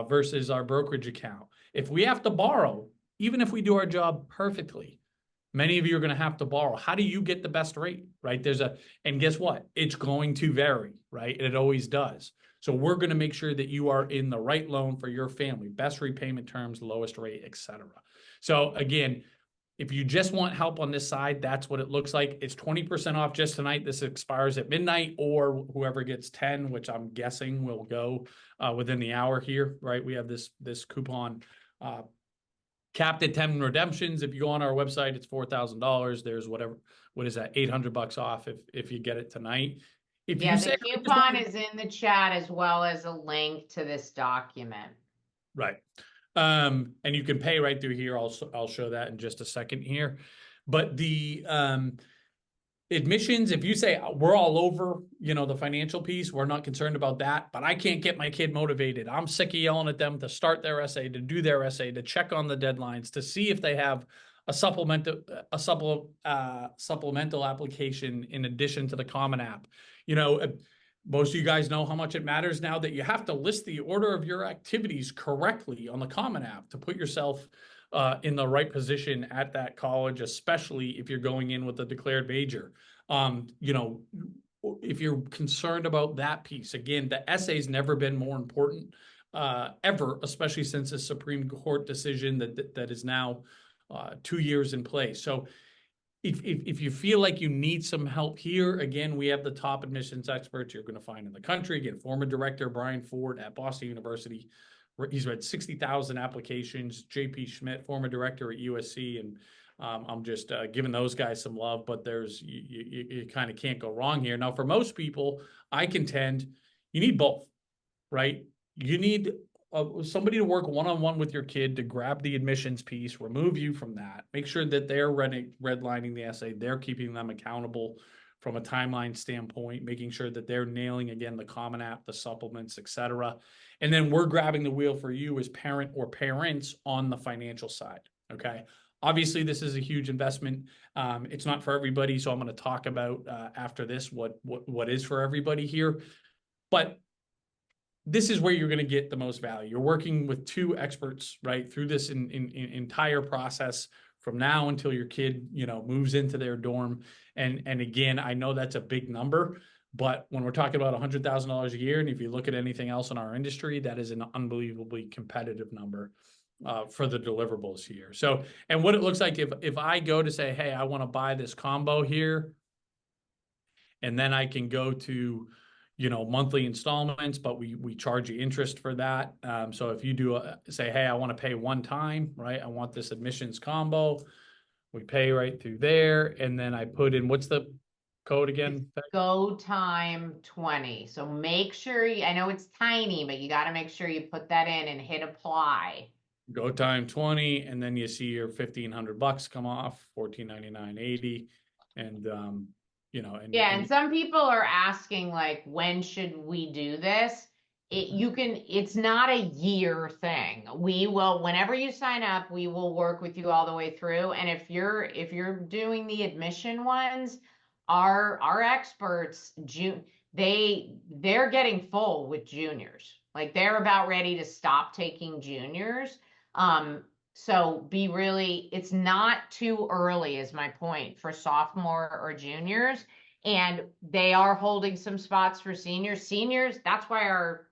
versus our brokerage account? If we have to borrow, even if we do our job perfectly, many of you are going to have to borrow. How do you get the best rate, right? And guess what? It's going to vary, right? And it always does. So we're going to make sure that you are in the right loan for your family, best repayment terms, lowest rate, etc. So again, if you just want help on this side, that's what it looks like. It's 20% off just tonight. This expires at midnight, or whoever gets 10, which I'm guessing will go within the hour here, right? We have this coupon capped at 10 redemptions. If you go on our website, it's $4,000. There's what is that? $800 off if you get it tonight. If Yeah, you the say coupon is in the chat as well as a link to this document. right. And you can pay right through here. I'll show that in just a second here. But the admissions, if you say we're all over, the financial piece, we're not concerned about that, but I can't get my kid motivated. I'm sick of yelling at them to start their essay, to do their essay, to check on the deadlines, to see if they have a supplemental application in addition to the Common App. Most of you guys know how much it matters now that you have to list the order of your activities correctly on the Common App to put yourself in the right position at that college, especially if you're going in with a declared major. If you're concerned about that piece, again, the essay's never been more important ever, especially since the Supreme Court decision that is now 2 years in place. So if you feel like you need some help here, again, we have the top admissions experts you're going to find in the country. Again, former director Brian Ford at Boston University. He's read 60,000 applications. JP Schmidt, former director at USC, and I'm just giving those guys some love. But you kind of can't go wrong here. Now, for most people, I contend you need both, right? You need somebody to work one-on-one with your kid to grab the admissions piece, remove you from that, make sure that they're redlining the essay, they're keeping them accountable from a timeline standpoint, making sure that they're nailing, again, the Common App, the supplements, etc. And then we're grabbing the wheel for you as parent or parents on the financial side, okay? Obviously, this is a huge investment. It's not for everybody, so I'm going to talk about after this what is for everybody here. But this is where you're going to get the most value. You're working with 2 experts, right, through this entire process from now until your kid, moves into their dorm. And again, I know that's a big number, but when we're talking about $100,000 a year, and if you look at anything else in our industry, that is an unbelievably competitive number for the deliverables here. So, and what it looks like if I go to say, hey, I want to buy this combo here, and then I can go to monthly installments, but we charge you interest for that. So if you do say, hey, I want to pay one time, right? I want this admissions combo. We pay right through there. And then I put in, what's the code again? Go time 20. So make sure I know it's tiny, but you got to make sure you put that in and hit apply. Go time 20. And then you see your $1,500 come off, $1,499.80. And, and some people are asking, like, when should we do this? it's not a year thing. We will, whenever you sign up, we will work with you all the way through. And if you're doing the admission ones, our experts, they're getting full with juniors. Like they're about ready to stop taking juniors. So it's not too early, is my point, for sophomore or juniors. And they are holding some spots for seniors. Seniors, that's where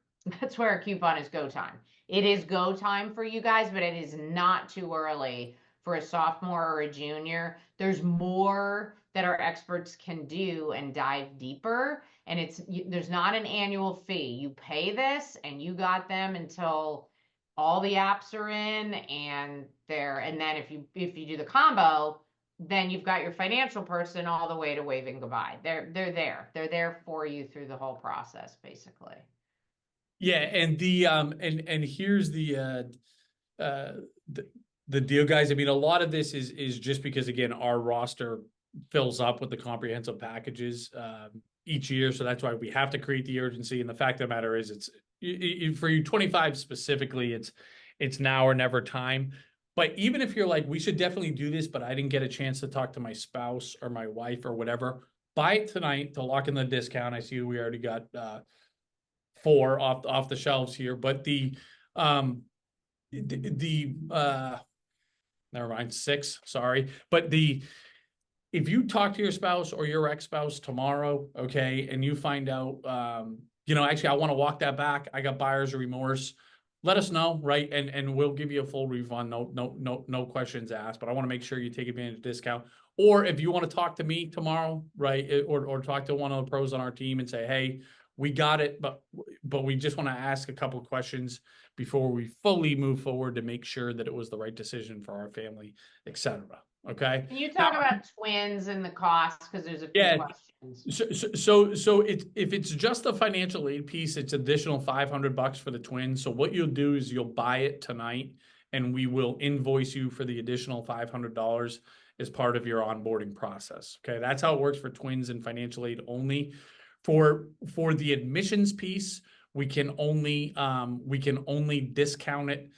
our coupon is go time. It is go time for you guys, but it is not too early for a sophomore or a junior. There's more that our experts can do and dive deeper. And there's not an annual fee. You pay this and you got them until all the apps are in and then if you do the combo, then you've got your financial person all the way to waving goodbye. They're there for you through the whole process, basically. Yeah, and and here's uh the, the deal, guys. I mean, a lot of this is just because again our roster fills up with the comprehensive packages each year, so that's why we have to create the urgency. And the fact of the matter is, it's for you 25 specifically, it's now or never time. But even if you're like, we should definitely do this, but I didn't get a chance to talk to my spouse or my wife or whatever, buy it tonight to lock in the discount. I see we already got four off the shelves here, but um never mind, six, sorry. But if you talk to your spouse or your ex-spouse tomorrow, okay, and you find out actually I want to walk that back, I got buyer's remorse, let us know, right? And we'll give you a full refund, no questions asked. But I want to make sure you take advantage of discount. Or if you want to talk to me tomorrow, right, or talk to one of the pros on our team and say, hey, we got it, but we just want to ask a couple of questions before we fully move forward to make sure that it was the right decision for our family, etc. Okay. Can you Now, talk about twins and the cost? Because there's a few yeah. questions. So if it's just the financial aid piece, it's additional $500 for the twins. So what you'll do is you'll buy it tonight, and we will invoice you for the additional $500 as part of your onboarding process. Okay, that's how it works for twins and financial aid only. For the admissions piece, we can only discount it.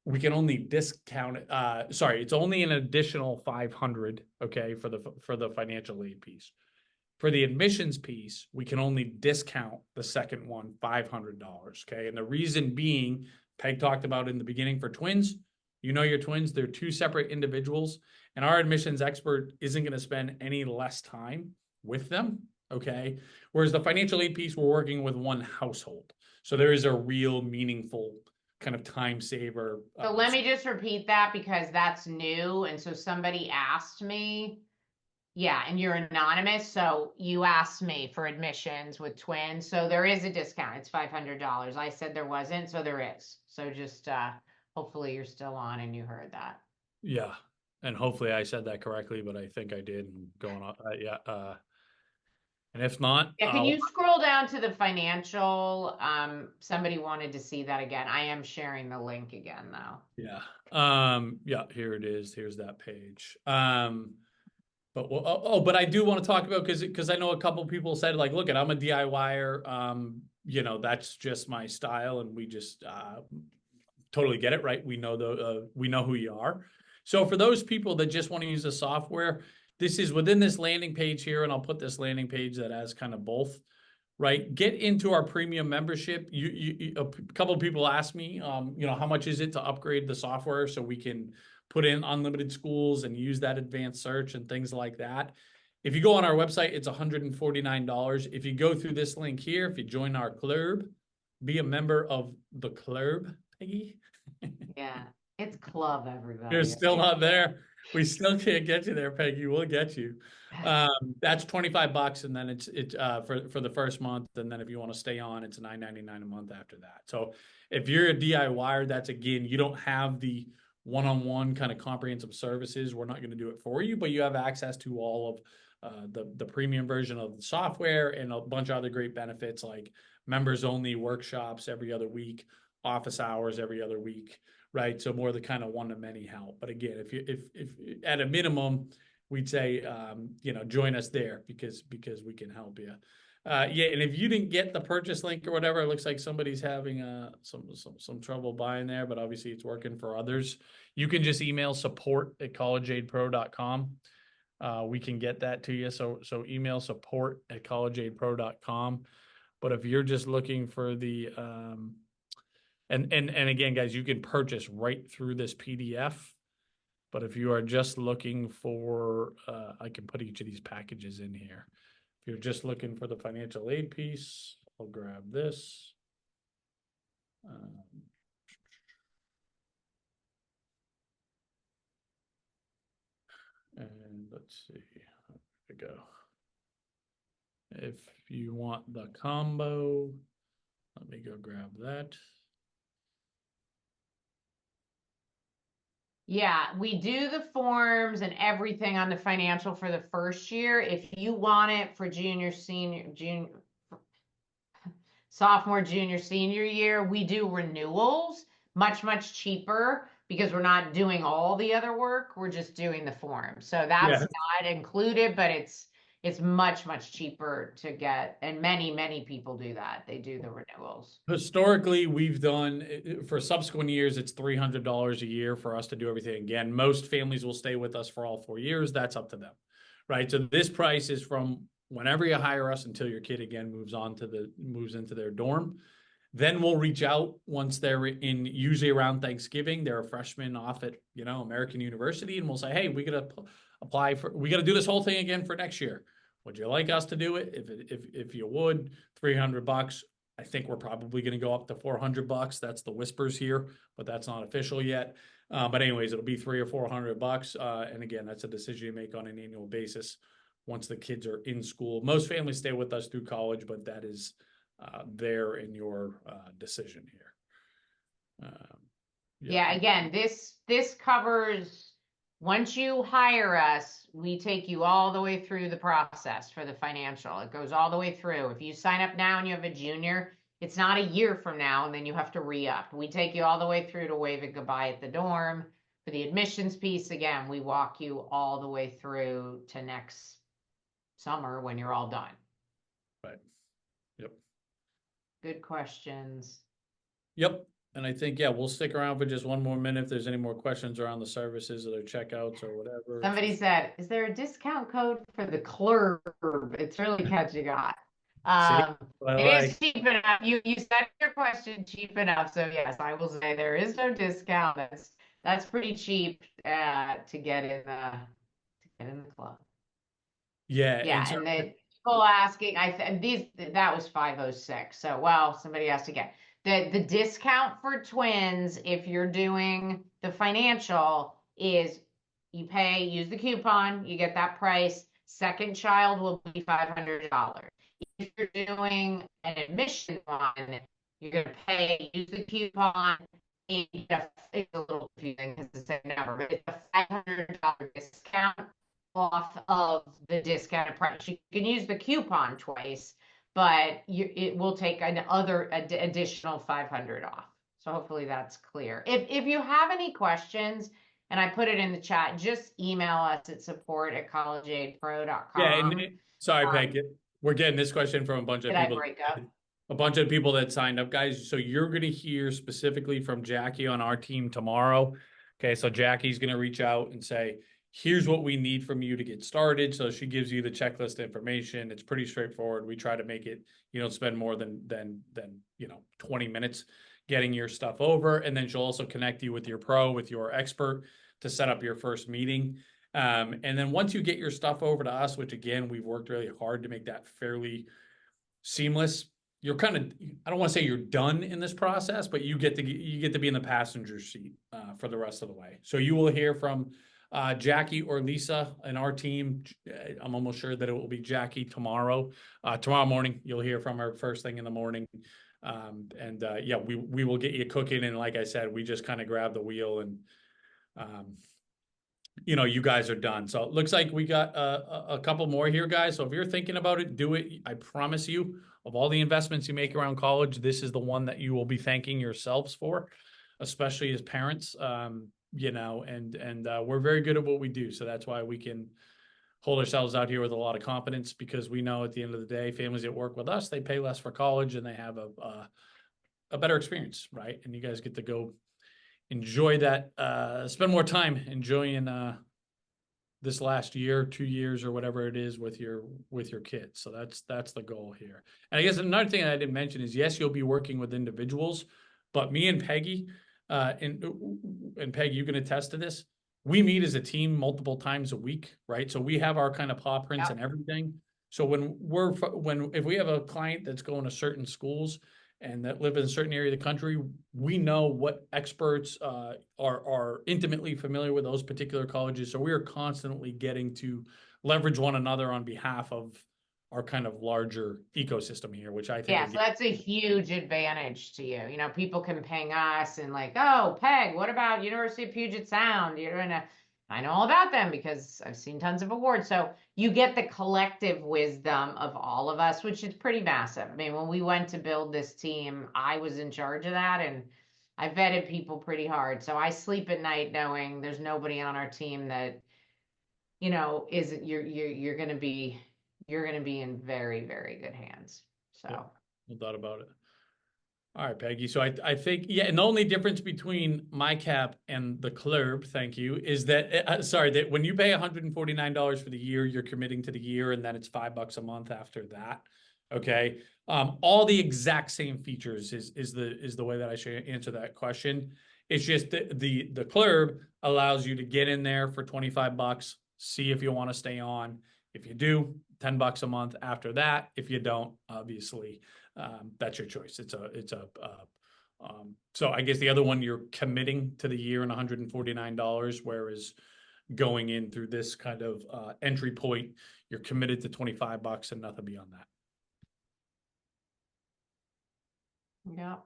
We can only discount it. Sorry, it's only an additional 500. Okay, for the financial aid piece. For the admissions piece, we can only discount the second one $500. Okay, and the reason being, Peg talked about in the beginning, for twins, your twins, they're two separate individuals, and our admissions expert isn't going to spend any less time with them. Okay, whereas the financial aid piece, we're working with one household, so there is a real meaningful kind of time saver. So let me just repeat that because that's new. And so somebody asked me, yeah, and you're anonymous. So you asked me for admissions with twins. So there is a discount. It's $500. I said there wasn't, so there is. So just hopefully you're still on and you heard that. Yeah, and hopefully I said that correctly, but I think I did. And going on, yeah. And if not, Yeah, can you scroll down to the financial? Somebody wanted to see that again. I am sharing the link again though. Yeah. Yeah, here it is. Here's that page. But I do want to talk about, because I know a couple people said, like, look, I'm a DIYer. That's just my style, and we just totally get it, right? We know who you are. So for those people that just want to use the software, this is within this landing page here, and I'll put this landing page that has kind of both, right? Get into our premium membership. A couple of people asked me, how much is it to upgrade the software so we can put in unlimited schools and use that advanced search and things like that. If you go on our website, it's $149. If you go through this link here, if you join our club, be a member of the club, Peggy. Yeah, it's club, everybody. You're still not there. We still can't get you there, Peggy. We'll get you. That's $25, and then it's for the first month, and then if you want to stay on, it's $9.99 a month after that. So if you're a DIYer, that's, again, you don't have the one-on-one kind of comprehensive services. We're not going to do it for you, but you have access to all of the premium version of the software and a bunch of other great benefits like members only workshops every other week, office hours every other week, right? So more of the kind of one-to-many help. But again, if at a minimum, we'd say join us there because we can help you. Yeah, and if you didn't get the purchase link or whatever, it looks like somebody's having some trouble buying there, but obviously it's working for others. You can just email support@collegeaidpro.com. We can get that to you. So email support@collegeaidpro.com. But if you're just looking for the and again, guys, you can purchase right through this PDF. But if you are just looking for, I can put each of these packages in here. If you're just looking for the financial aid piece, I'll grab this. And let's see, there we go. If you want the combo, let me go grab that. Yeah, we do the forms and everything on the financial for the first year. If you want it for sophomore, junior, senior year, we do renewals much cheaper because we're not doing all the other work. We're just doing the form. So that's Yeah. not included, but it's much cheaper to get. And many people do that. They do the renewals. Historically, we've done for subsequent years, it's $300 a year for us to do everything again. Most families will stay with us for all 4 years. That's up to them, right? So this price is from whenever you hire us until your kid again moves into their dorm. Then we'll reach out once they're in, usually around Thanksgiving. They're a freshman off at American University, and we'll say, hey, we gotta we gotta do this whole thing again for next year. Would you like us to do it? If you would, $300. I think we're probably going to go up to $400. That's the whispers here, but that's not official yet. But anyways, it'll be $300 or $400. And again, that's a decision you make on an annual basis once the kids are in school. Most families stay with us through college, but that is there in your decision here. Yeah, again, this covers once you hire us, we take you all the way through the process for the financial. It goes all the way through. If you sign up now and you have a junior, it's not a year from now and then you have to re-up. We take you all the way through to waving goodbye at the dorm. For the admissions piece, again, we walk you all the way through to next summer when you're all done. Right. Yep. Good questions. Yep. And I think, yeah, we'll stick around for just one more minute if there's any more questions around the services or their checkouts or whatever. Somebody said, is there a discount code for the clerk? It's really catching on. See, It is cheap enough. You said your question cheap enough. So yes, I will say there is no discount. That's pretty cheap to get in the club. Yeah. Yeah, and the people asking, that was 506. So well, somebody has to get the discount for twins if you're doing the financial is you use the coupon, you get that price. Second child will be $500. If you're doing an admission one, you're gonna use the coupon. And it's a little confusing because it's the same number, but it's a $500 discount off of the discounted price. You can use the coupon twice, but it will take additional 500 off. So hopefully that's clear. If you have any questions, and I put it in the chat, just email us at support@collegeaidpro.com. Yeah, and sorry, Peg, we're getting this question from a bunch of people. A bunch of people that signed up, guys. So you're going to hear specifically from Jackie on our team tomorrow. Okay, so Jackie's going to reach out and say, here's what we need from you to get started. So she gives you the checklist information. It's pretty straightforward. We try to make it, spend more than 20 minutes getting your stuff over. And then she'll also connect you with your pro, with your expert to set up your first meeting. And then once you get your stuff over to us, which again, we've worked really hard to make that fairly seamless, you're kind of, I don't want to say you're done in this process, but you get to be in the passenger seat for the rest of the way. So you will hear from Jackie or Lisa and our team. I'm almost sure that it will be Jackie tomorrow. Tomorrow morning, you'll hear from her first thing in the morning. Yeah, we will get you cooking. And like I said, we just kind of grab the wheel and, you guys are done. So it looks like we got a couple more here, guys. So if you're thinking about it, do it. I promise you, of all the investments you make around college, this is the one that you will be thanking yourselves for, especially as parents. And we're very good at what we do. So that's why we can hold ourselves out here with a lot of confidence, because we know at the end of the day, families that work with us, they pay less for college and they have a better experience, right? And you guys get to go enjoy that, spend more time enjoying this last year, 2 years, or whatever it is with your kids. So that's the goal here. And I guess another thing that I didn't mention is, yes, you'll be working with individuals, but me and Peggy, and Peg, you can attest to this. We meet as a team multiple times a week, right? So we have our kind of paw prints Yep. and everything. So if we have a client that's going to certain schools and that live in a certain area of the country, we know what experts are intimately familiar with those particular colleges. So we are constantly getting to leverage one another on behalf of our kind of larger ecosystem here, which I think Yeah, so that's a huge advantage to you. You know, people can ping us and like, oh, Peg, what about University of Puget Sound? You're in a, I know all about them because I've seen tons of awards. So you get the collective wisdom of all of us, which is pretty massive. I mean, when we went to build this team, I was in charge of that, and I vetted people pretty hard. So I sleep at night knowing there's nobody on our team that, you know, isn't you're gonna be in very, very good hands. So Yeah, no doubt about it. All right, Peggy. So I think, yeah, and the only difference between my cap and the club, thank you, is that, sorry, that when you pay $149 for the year, you're committing to the year, and then it's $5 a month after that. Okay. All the exact same features is the way that I should answer that question. It's just the club allows you to get in there for $25, see if you want to stay on. If you do, $10 a month after that. If you don't, obviously, that's your choice. So I guess the other one, you're committing to the year and $149, whereas going in through this kind of entry point, you're committed to $25 and nothing beyond that. yep.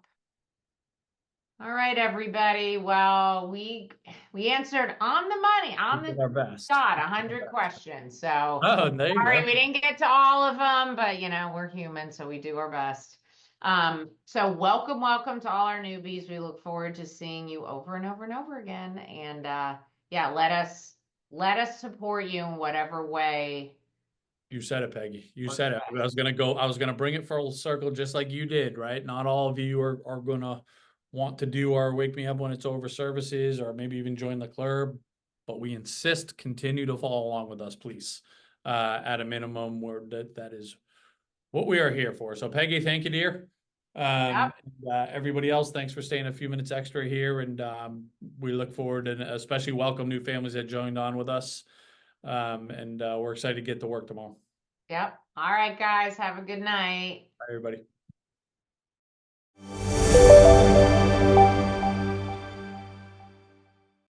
All right, everybody. Well, we answered on the money, on We did the our best. dot, 100 questions. So Oh, there you sorry go. we didn't get to all of them, but you know, we're human, so we do our best. So welcome to all our newbies. We look forward to seeing you over and over and over again. And yeah, let us support you in whatever way. You said it, Peggy. You Works said it. best. I was gonna bring it full circle just like you did, right? Not all of you are gonna want to do our Wake Me Up When It's Over services, or maybe even join the club, but we insist continue to follow along with us, please. At a minimum, that is what we are here for. So Peggy, thank you, dear. Yep. Everybody else, thanks for staying a few minutes extra here, and we look forward, and especially welcome new families that joined on with us. And we're excited to get to work tomorrow. Yep. All right, guys. Have a good night. Bye, everybody.